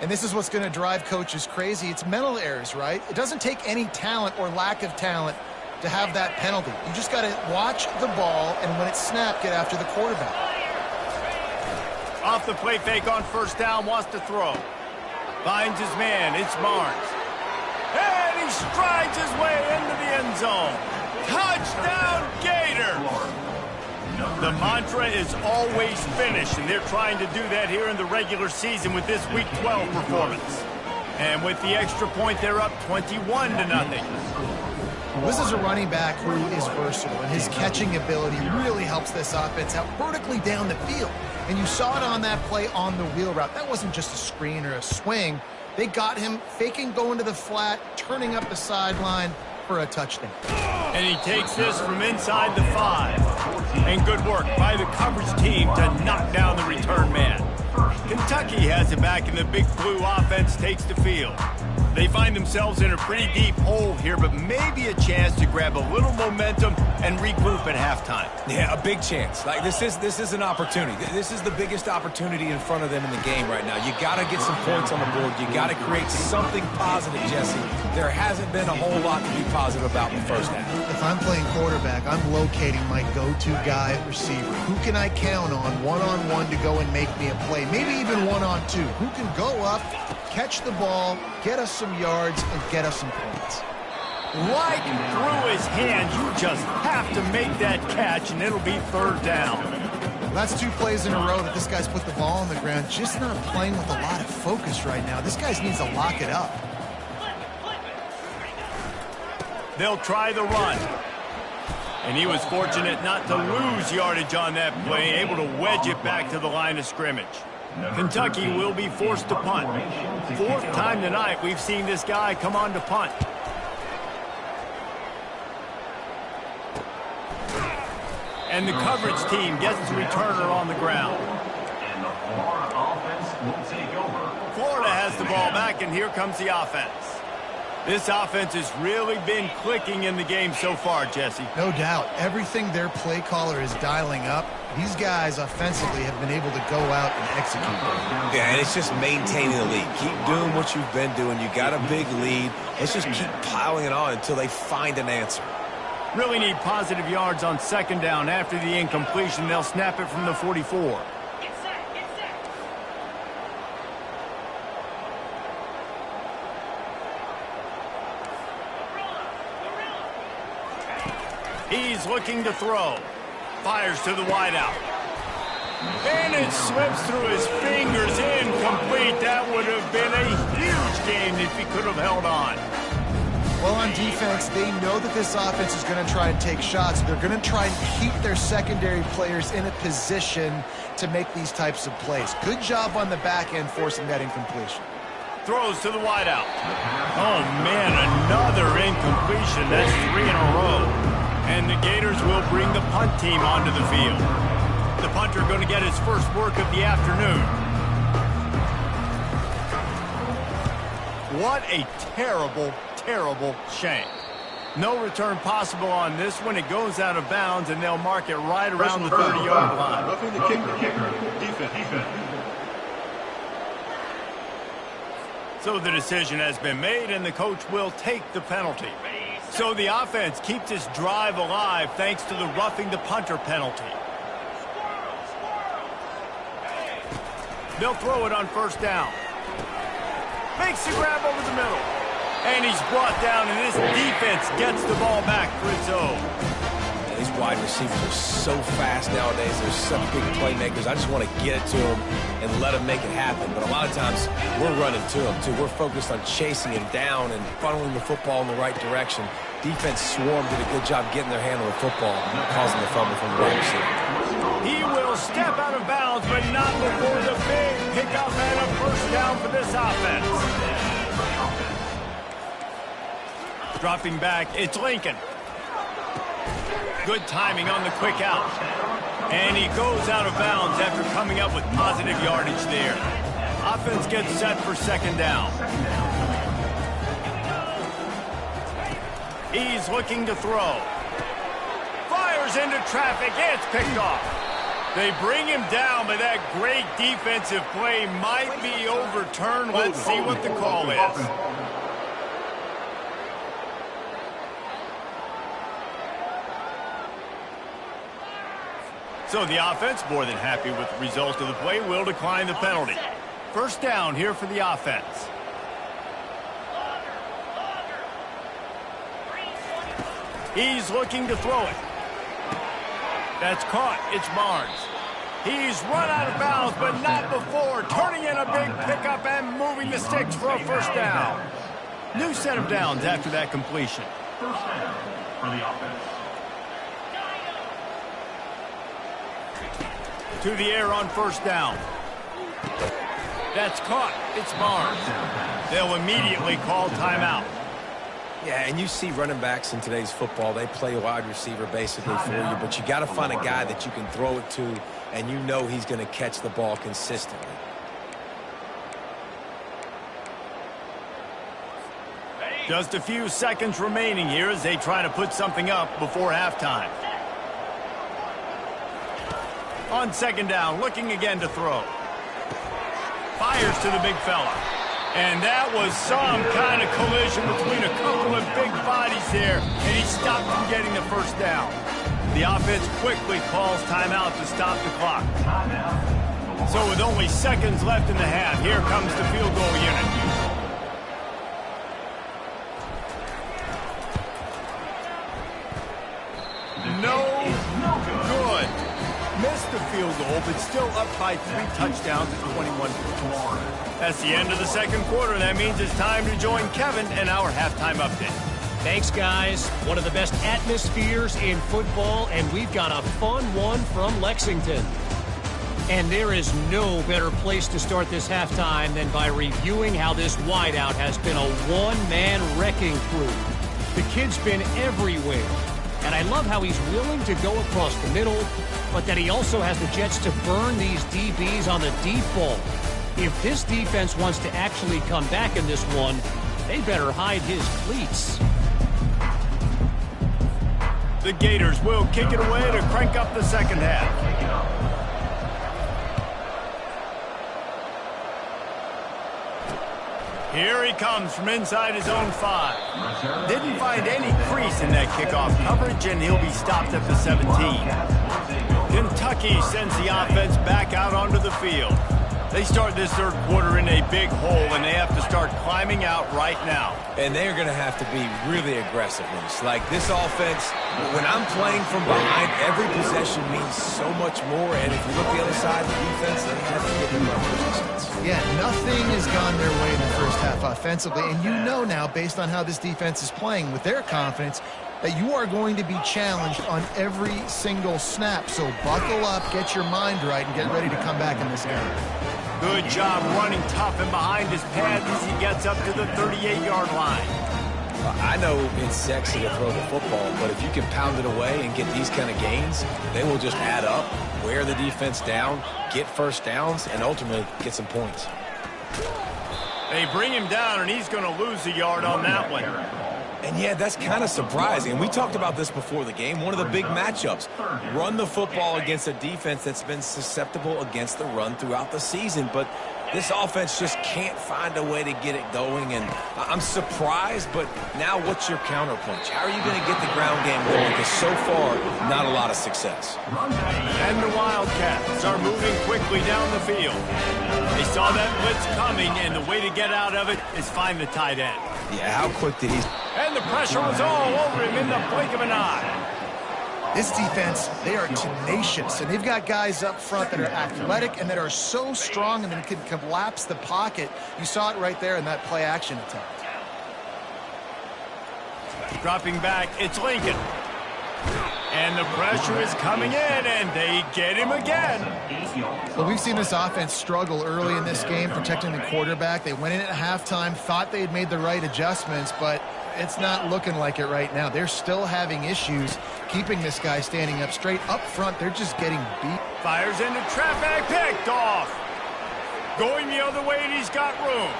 And this is what's going to drive coaches crazy. It's mental errors, right? It doesn't take any talent or lack of talent to have that penalty. You just got to watch the ball, and when it's snapped, get after the quarterback. Off the play fake on first down, wants to throw. Finds his man, it's Barnes. And he strides his way into the end zone. Touchdown, Gator! The mantra is always finish, and they're trying to do that here in the regular season with this Week 12 performance. And with the extra point, they're up 21-0. This is a running back who is versatile, and his catching ability really helps this offense out vertically down the field. And you saw it on that play on the wheel route. That wasn't just a screen or a swing. They got him faking going to the flat, turning up the sideline for a touchdown. And he takes this from inside the 5. And good work by the coverage team to knock down the return man. Kentucky has it back, and the Big Blue offense takes the field. They find themselves in a pretty deep hole here, but maybe a chance to grab a little momentum and regroup at halftime. Yeah, a big chance. Like this is an opportunity. This is the biggest opportunity in front of them in the game right now. You got to get some points on the board. You got to create something positive, Jesse. There hasn't been a whole lot to be positive about in the first half. If I'm playing quarterback, I'm locating my go-to guy at receiver. Who can I count on one-on-one to go and make me a play? Maybe even one-on-two. Who can go up, catch the ball, get us some yards, and get us some points. Right through his hands, you just have to make that catch, and it'll be third down. That's 2 plays in a row that this guy's put the ball on the ground, just not playing with a lot of focus right now. This guy needs to lock it up. They'll try the run. And he was fortunate not to lose yardage on that play, able to wedge it back to the line of scrimmage. Kentucky will be forced to punt. 4th time tonight we've seen this guy come on to punt. And the coverage team gets the returner on the ground. And the Florida offense will take over. Florida has the ball back, and here comes the offense. This offense has really been clicking in the game so far, Jesse. No doubt. Everything their play caller is dialing up, these guys offensively have been able to go out and execute. Yeah, and it's just maintaining the lead. Keep doing what you've been doing. You got a big lead. Let's just keep piling it on until they find an answer. Really need positive yards on second down. After the incompletion, they'll snap it from the 44. He's looking to throw. Fires to the wideout. And it slips through his fingers. Incomplete. That would have been a huge game if he could have held on. Well, on defense, they know that this offense is going to try and take shots. They're going to try and keep their secondary players in a position to make these types of plays. Good job on the back end forcing that incompletion. Throws to the wideout. Oh, man, another incompletion. That's 3 in a row. And the Gators will bring the punt team onto the field. The punter going to get his first work of the afternoon. What a terrible, terrible shame. No return possible on this one. It goes out of bounds, and they'll mark it right around the 30-yard line. Roughing the kicker. Defense. So the decision has been made, and the coach will take the penalty. So the offense keeps this drive alive thanks to the roughing the punter penalty. They'll throw it on first down. Makes the grab over the middle. And he's brought down, and this defense gets the ball back for its own. These wide receivers are so fast nowadays. They're such big playmakers. I just want to get it to them and let them make it happen. But a lot of times, we're running to them, too. We're focused on chasing him down and funneling the football in the right direction. Defense swarmed, did a good job getting their hand on the football, causing the fumble from the wide receiver. He will step out of bounds, but not before the big pickup and a first down for this offense. Dropping back, it's Lincoln. Good timing on the quick out. And he goes out of bounds after coming up with positive yardage there. Offense gets set for second down. He's looking to throw. Fires into traffic. It's picked off. They bring him down, but that great defensive play might be overturned. Let's see what the call is. So the offense, more than happy with the result of the play, will decline the penalty. First down here for the offense. He's looking to throw it. That's caught. It's Barnes. He's run out of bounds, but not before. Turning in a big pickup and moving the sticks for a first down. New set of downs after that completion. First down for the offense. To the air on first down. That's caught. It's Barnes. They'll immediately call timeout. Yeah, and you see running backs in today's football, they play a wide receiver basically for you, but you got to find a guy that you can throw it to, and you know he's going to catch the ball consistently. Just a few seconds remaining here as they try to put something up before halftime. On second down, looking again to throw. Fires to the big fella. And that was some kind of collision between a couple of big bodies there, and he stopped from getting the first down. The offense quickly calls timeout to stop the clock. So with only seconds left in the half, here comes the field goal unit. No good. Missed the field goal, but still up by 3 touchdowns at 21-4. That's the end of the second quarter. That means it's time to join Kevin in our halftime update. Thanks, guys. One of the best atmospheres in football, and we've got a fun one from Lexington. And there is no better place to start this halftime than by reviewing how this wideout has been a one-man wrecking crew. The kid's been everywhere. And I love how he's willing to go across the middle, but that he also has the jets to burn these DBs on the deep ball. If this defense wants to actually come back in this one, they better hide his cleats. The Gators will kick it away to crank up the second half. Here he comes from inside his own 5. Didn't find any crease in that kickoff coverage, and he'll be stopped at the 17. Kentucky sends the offense back out onto the field. They start this third quarter in a big hole, and they have to start climbing out right now. And they're going to have to be really aggressive. Like this offense, when I'm playing from behind, every possession means so much more. And if you look the other side of the defense, they have to get them resistance. Yeah, nothing has gone their way in the first half offensively. And you know now, based on how this defense is playing with their confidence, that you are going to be challenged on every single snap. So buckle up, get your mind right, and get ready to come back in this game. Good job running tough and behind his pads as he gets up to the 38-yard line. I know it's sexy to throw the football, but if you can pound it away and get these kind of gains, they will just add up, wear the defense down, get first downs, and ultimately get some points. They bring him down, and he's going to lose a yard on that one. And yeah, that's kind of surprising. And we talked about this before the game. One of the big matchups. Run the football against a defense that's been susceptible against the run throughout the season. But this offense just can't find a way to get it going. And I'm surprised, but now what's your counterpunch? How are you going to get the ground game going? Because so far, not a lot of success. And the Wildcats are moving quickly down the field. They saw that blitz coming, and the way to get out of it is find the tight end. Yeah, how quick did he... And the pressure was all over him in the blink of an eye. This defense, they are tenacious, and they've got guys up front that are athletic and that are so strong and that can collapse the pocket. You saw it right there in that play-action attempt. Dropping back, it's Lincoln. And the pressure is coming in, and they get him again. Well, we've seen this offense struggle early in this game, protecting the quarterback. They went in at halftime, thought they had made the right adjustments, but it's not looking like it right now. They're still having issues keeping this guy standing up straight. Up front, they're just getting beat. Fires into traffic, picked off. Going the other way, and he's got room.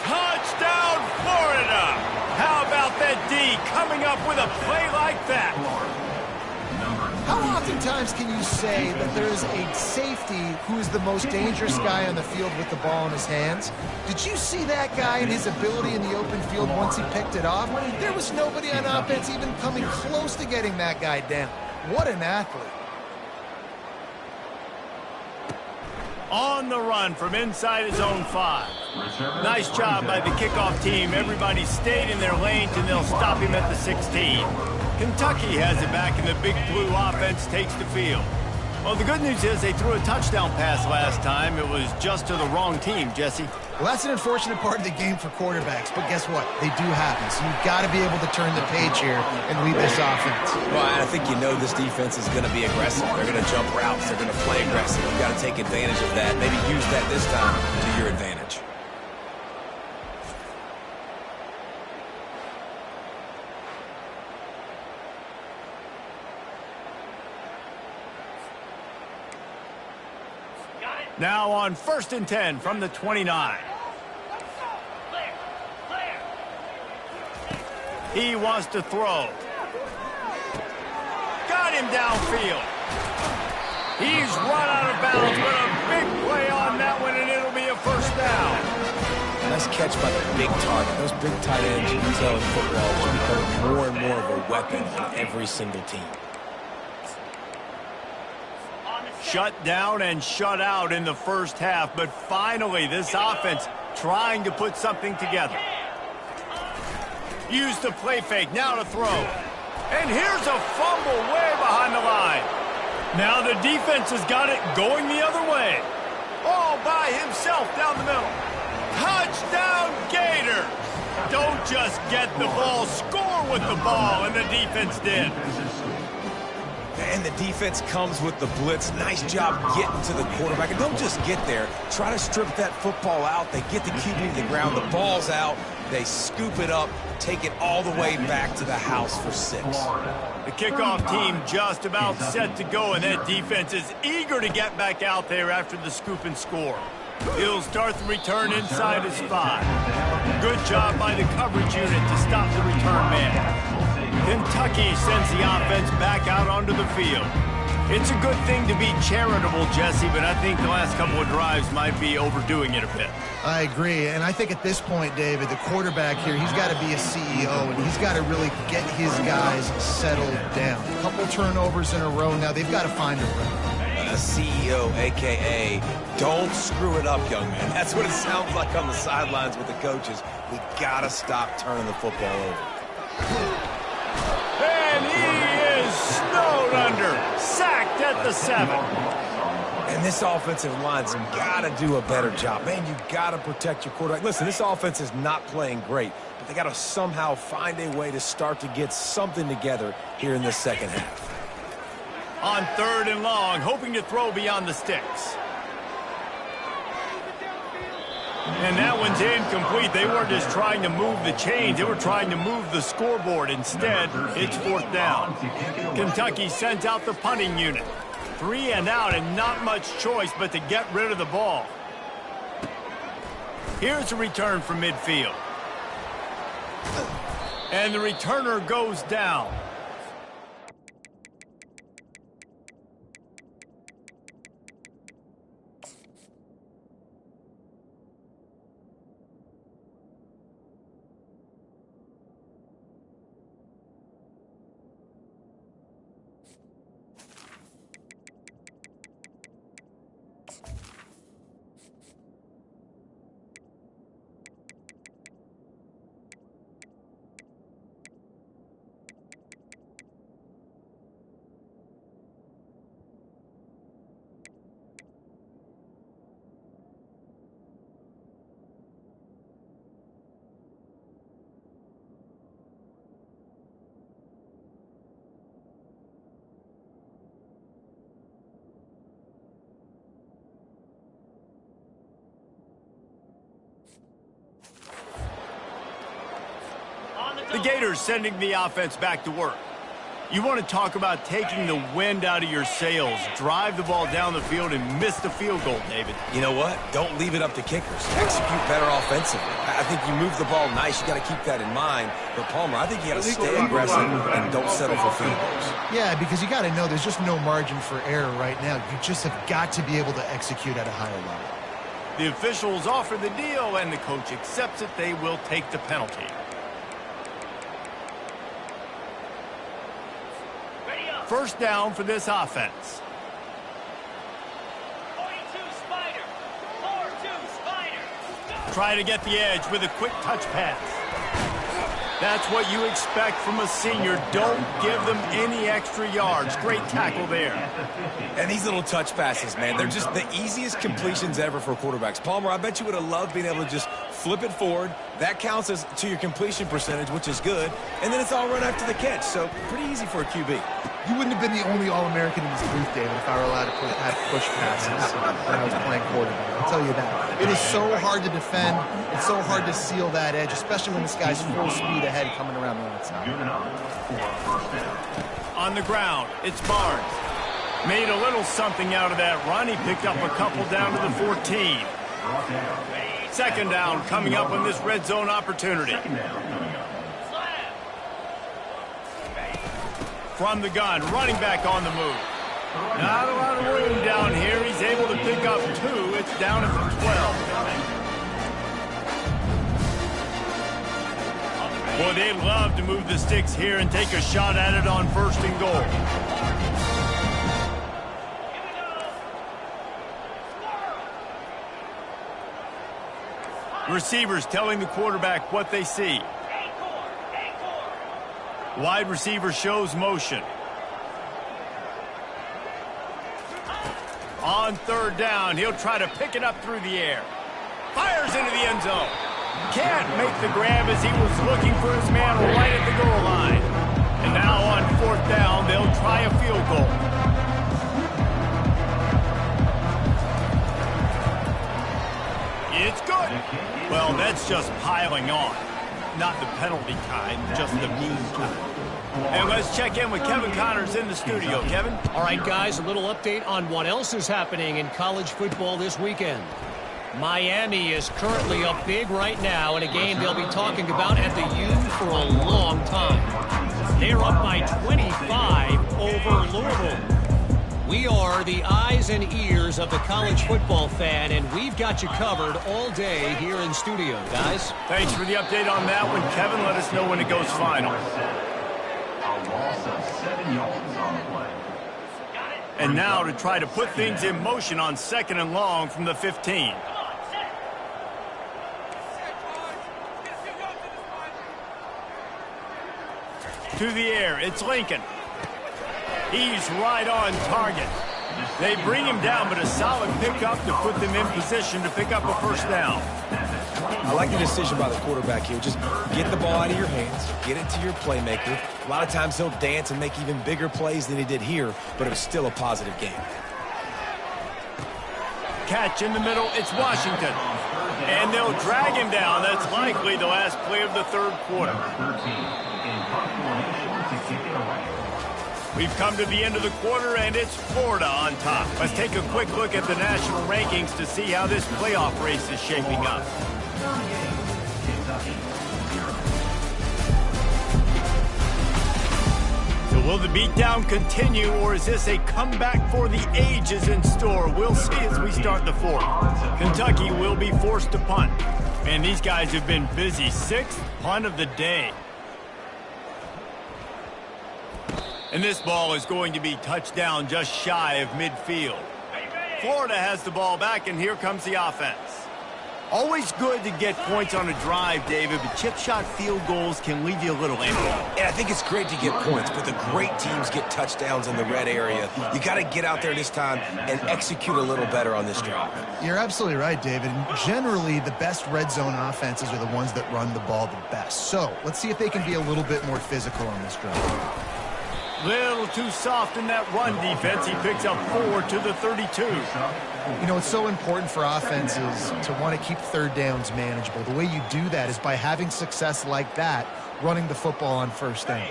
Touchdown, Florida! How about that D coming up with a play like that? How oftentimes can you say that there is a safety who is the most dangerous guy on the field with the ball in his hands? Did you see that guy and his ability in the open field once he picked it off? There was nobody on offense even coming close to getting that guy down. What an athlete. On the run from inside his own 5. Nice job by the kickoff team. Everybody stayed in their lanes, and they'll stop him at the 16. Kentucky has it back, and the Big Blue offense takes the field. Well, the good news is they threw a touchdown pass last time. It was just to the wrong team, Jesse. Well, that's an unfortunate part of the game for quarterbacks, but guess what? They do happen, so you've got to be able to turn the page here and lead this offense. Well, I think you know this defense is going to be aggressive. They're going to jump routes. They're going to play aggressive. You've got to take advantage of that. Maybe use that this time to your advantage. Now on 1st and 10 from the 29. He wants to throw. Got him downfield. He's run out of bounds, but a big play on that one, and it'll be a first down. Nice catch by the big target. Those big tight ends you tell in football will become more and more of a weapon on every single team. Shut down and shut out in the first half, but finally this offense trying to put something together. Use the play fake, now to throw. And here's a fumble way behind the line. Now the defense has got it going the other way. All by himself down the middle. Touchdown, Gator! Don't just get the ball, score with the ball, and the defense did. And the defense comes with the blitz. Nice job getting to the quarterback. And don't just get there. Try to strip that football out. They get the QB to the ground. The ball's out. They scoop it up, take it all the way back to the house for 6. The kickoff team just about set to go, and that defense is eager to get back out there after the scoop and score. He'll start the return inside his 5. Good job by the coverage unit to stop the return man. Kentucky sends the offense back out onto the field. It's a good thing to be charitable, Jesse, but I think the last couple of drives might be overdoing it a bit. I agree, and I think at this point, David, the quarterback here, he's got to be a CEO, and he's got to really get his guys settled down. A couple turnovers in a row now. They've got to find a rhythm. A CEO, a.k.a. don't screw it up, young man. That's what it sounds like on the sidelines with the coaches. We got to stop turning the football over. And he is snowed under, sacked at the 7. And this offensive line's got to do a better job. Man, you got to protect your quarterback. Listen, this offense is not playing great, but they got to somehow find a way to start to get something together here in the second half. On 3rd and long, hoping to throw beyond the sticks. And that one's incomplete. They weren't just trying to move the chains. They were trying to move the scoreboard. Instead, it's 4th down. Kentucky sends out the punting unit. 3 and out, and not much choice but to get rid of the ball. Here's a return from midfield. And the returner goes down. The Gators sending the offense back to work. You want to talk about taking the wind out of your sails. Drive the ball down the field and miss the field goal, David. You know what? Don't leave it up to kickers. Execute better offensively. I think you move the ball nice. You got to keep that in mind. But, Palmer, I think you got to stay aggressive and don't settle for field goals. Yeah, because you got to know there's just no margin for error right now. You just have got to be able to execute at a higher level. The officials offer the deal, and the coach accepts it. They will take the penalty. First down for this offense. 42 Spider. 4-2 Spider. Try to get the edge with a quick touch pass. That's what you expect from a senior. Don't give them any extra yards. Great tackle there. And these little touch passes, man, they're just the easiest completions ever for quarterbacks. Palmer, I bet you would have loved being able to just flip it forward. That counts as to your completion percentage, which is good. And then it's all run after the catch, so pretty easy for a QB. You wouldn't have been the only All-American in this booth, David, if I were allowed to have push passes when I was playing quarterback. I'll tell you that. It is so hard to defend. It's so hard to seal that edge, especially when this guy's full speed ahead coming around the outside. On the ground, it's Barnes. Made a little something out of that run. He picked up a couple down to the 14. Second down coming up on this red zone opportunity. From the gun, running back on the move. Not a lot of room down here. He's able to pick up 2. It's down at the 12. Boy, they'd love to move the sticks here and take a shot at it on first and goal. Receivers telling the quarterback what they see. Wide receiver shows motion. On third down, he'll try to pick it up through the air. Fires into the end zone. Can't make the grab as he was looking for his man right at the goal line. And now on fourth down, they'll try a field goal. It's good. Well, that's just piling on. Not the penalty kind, just the mean kind. And let's check in with Kevin Connors in the studio. Kevin? All right, guys, a little update on what else is happening in college football this weekend. Miami is currently up big right now in a game they'll be talking about at the U for a long time. They're up by 25 over Louisville. We are the eyes and ears of the college football fan, and we've got you covered all day here in studio, guys. Thanks for the update on that one, Kevin. Let us know when it goes final. A loss of 7 yards on the play. And now to try to put things in motion on second and long from the 15. To the air, it's Lincoln. He's right on target. They bring him down, but a solid pickup to put them in position to pick up a first down. I like the decision by the quarterback here. Just get the ball out of your hands, get it to your playmaker. A lot of times he'll dance and make even bigger plays than he did here, but it was still a positive game. Catch in the middle, it's Washington. And they'll drag him down. That's likely the last play of the third quarter. We've come to the end of the quarter, and it's Florida on top. Let's take a quick look at the national rankings to see how this playoff race is shaping up. Will the beatdown continue, or is this a comeback for the ages in store? We'll see as we start the fourth. Kentucky will be forced to punt. Man, these guys have been busy. 6th punt of the day. And this ball is going to be touchdown just shy of midfield. Florida has the ball back, and here comes the offense. Always good to get points on a drive, David, but chip shot field goals can leave you a little empty. And I think it's great to get points, but the great teams get touchdowns in the red area. You got to get out there this time and execute a little better on this drive. You're absolutely right, David. And generally, the best red zone offenses are the ones that run the ball the best. So let's see if they can be a little bit more physical on this drive. Little too soft in that run defense. He picks up 4 to the 32. You know, it's so important for offenses to want to keep third downs manageable. The way you do that is by having success like that, running the football on first down.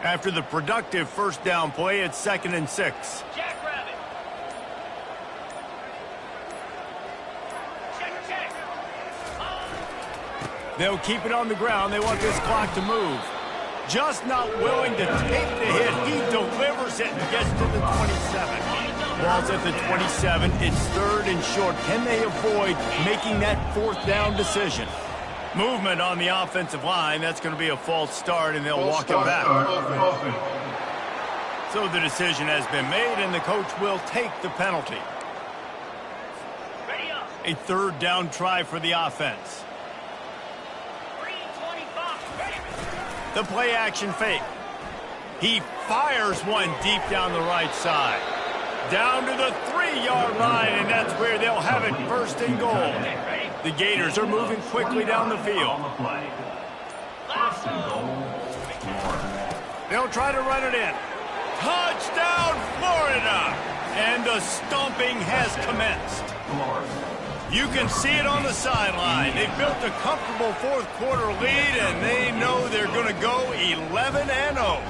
After the productive first down play, it's 2nd and 6. Jackrabbit. Check. They'll keep it on the ground. They want this clock to move. Just not willing to take the hit. He delivers it and gets to the 27. Ball's at the 27. It's 3rd and short. Can they avoid making that 4th down decision? Movement on the offensive line. That's going to be a false start, and they'll walk it back. So the decision has been made, and the coach will take the penalty. Ready up. A 3rd down try for the offense. 3:25. Ready. The play action fake. He fires one deep down the right side. Down to the 3-yard line, and that's where they'll have it 1st and goal. The Gators are moving quickly down the field. They'll try to run it in. Touchdown, Florida! And the stomping has commenced. You can see it on the sideline. They've built a comfortable 4th quarter lead, and they know they're going to go 11-0.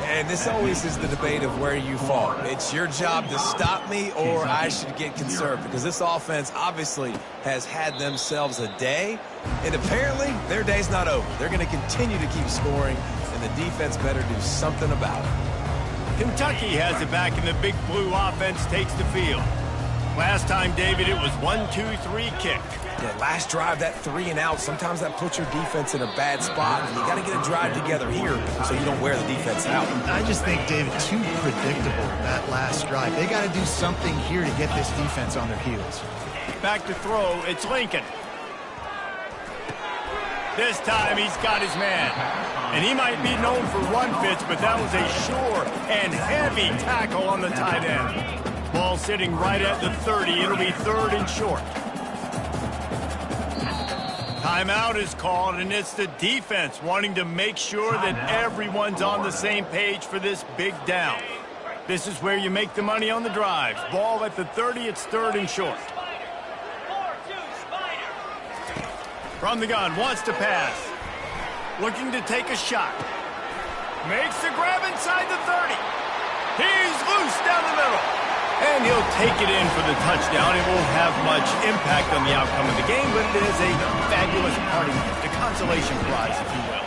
And this always is the debate of where you fall. It's your job to stop me, or I should get concerned, because this offense obviously has had themselves a day, and apparently their day's not over. They're going to continue to keep scoring, and the defense better do something about it. Kentucky has it back, and the big blue offense takes the field. Last time, David, it was 1-2-3 kick. Yeah, last drive, that 3 and out, sometimes that puts your defense in a bad spot. And you got to get a drive together here so you don't wear the defense out. I just think, David, too predictable that last drive. They got to do something here to get this defense on their heels. Back to throw, it's Lincoln. This time he's got his man. And he might be known for run fits, but that was a sure and heavy tackle on the tight end. Ball sitting right at the 30. It'll be 3rd and short. Timeout is called, and it's the defense wanting to make sure that everyone's on the same page for this big down. This is where you make the money on the drives. Ball at the 30. It's 3rd and short. 4-2 Spider. From the gun, wants to pass. Looking to take a shot. Makes the grab inside the 30. He's loose down the middle. And he'll take it in for the touchdown. It won't have much impact on the outcome of the game, but it is a fabulous parting gift, a consolation prize, if you will.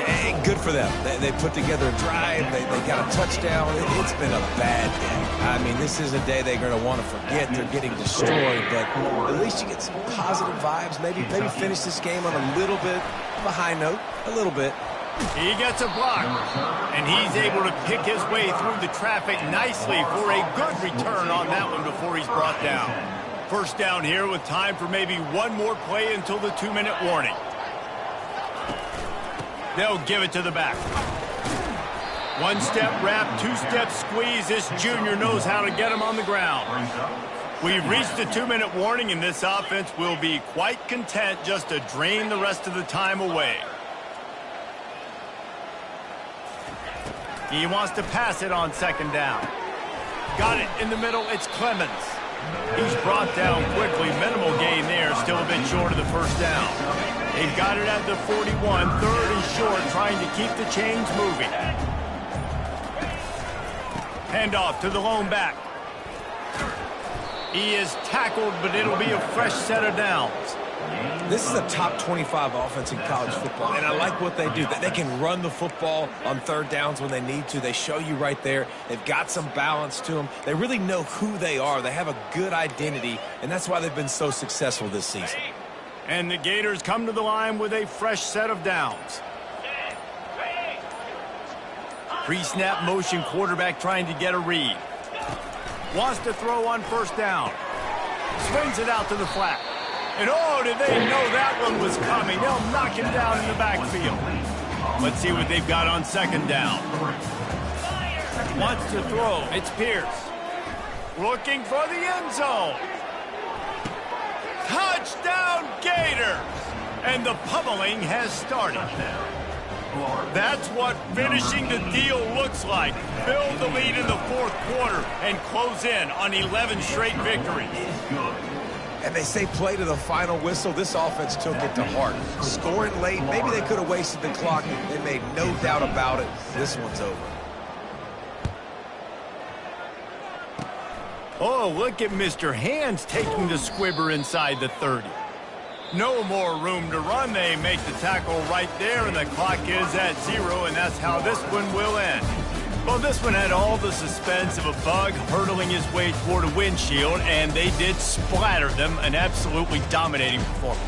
Yeah, good for them. They put together a drive. They got a touchdown. It's been a bad day. I mean, this is a day they're going to want to forget. They're getting destroyed, but at least you get some positive vibes. Maybe finish this game on a little bit of a high note, a little bit. He gets a block, and he's able to pick his way through the traffic nicely for a good return on that one before he's brought down. 1st down here with time for maybe one more play until the 2-minute warning. They'll give it to the back. 1-step wrap, 2-step squeeze. This junior knows how to get him on the ground. We've reached the 2-minute warning, and this offense will be quite content just to drain the rest of the time away. He wants to pass it on 2nd down. Got it in the middle. It's Clemens. He's brought down quickly. Minimal gain there. Still a bit short of the 1st down. They've got it at the 41. 3rd and short, trying to keep the chains moving. Handoff to the lone back. He is tackled, but it'll be a fresh set of downs. This is a top 25 offense in college football, and I like what they do. They can run the football on third downs when they need to. They show you right there. They've got some balance to them. They really know who they are. They have a good identity, and that's why they've been so successful this season. And the Gators come to the line with a fresh set of downs. Pre-snap motion quarterback trying to get a read. Wants to throw on first down. Swings it out to the flat. And oh, did they know that one was coming? They'll knock him down in the backfield. Let's see what they've got on second down. Wants to throw. It's Pierce. Looking for the end zone. Touchdown Gators! And the pummeling has started. That's what finishing the deal looks like. Build the lead in the fourth quarter and close in on 11 straight victories. And they say play to the final whistle. This offense took it to heart. Scoring late, maybe they could have wasted the clock. They made no doubt about it. This one's over. Oh, look at Mr. Hands taking the squibber inside the 30. No more room to run. They make the tackle right there, and the clock is at 0, and that's how this one will end. Well, this one had all the suspense of a bug hurtling his way toward a windshield, and they did splatter them. An absolutely dominating performance.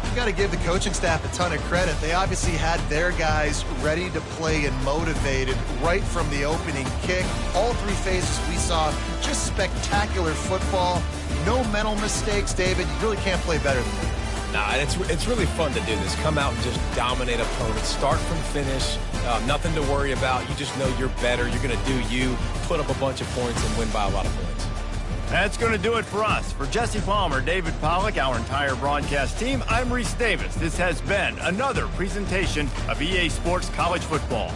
You got to give the coaching staff a ton of credit. They obviously had their guys ready to play and motivated right from the opening kick. All three phases we saw just spectacular football. No mental mistakes, David. You really can't play better than that. Nah, it's really fun to do this. Come out and just dominate opponents. Start from finish. Nothing to worry about. You just know you're better. You're going to do you, put up a bunch of points, and win by a lot of points. That's going to do it for us. For Jesse Palmer, David Pollack, our entire broadcast team, I'm Reese Davis. This has been another presentation of EA Sports College Football.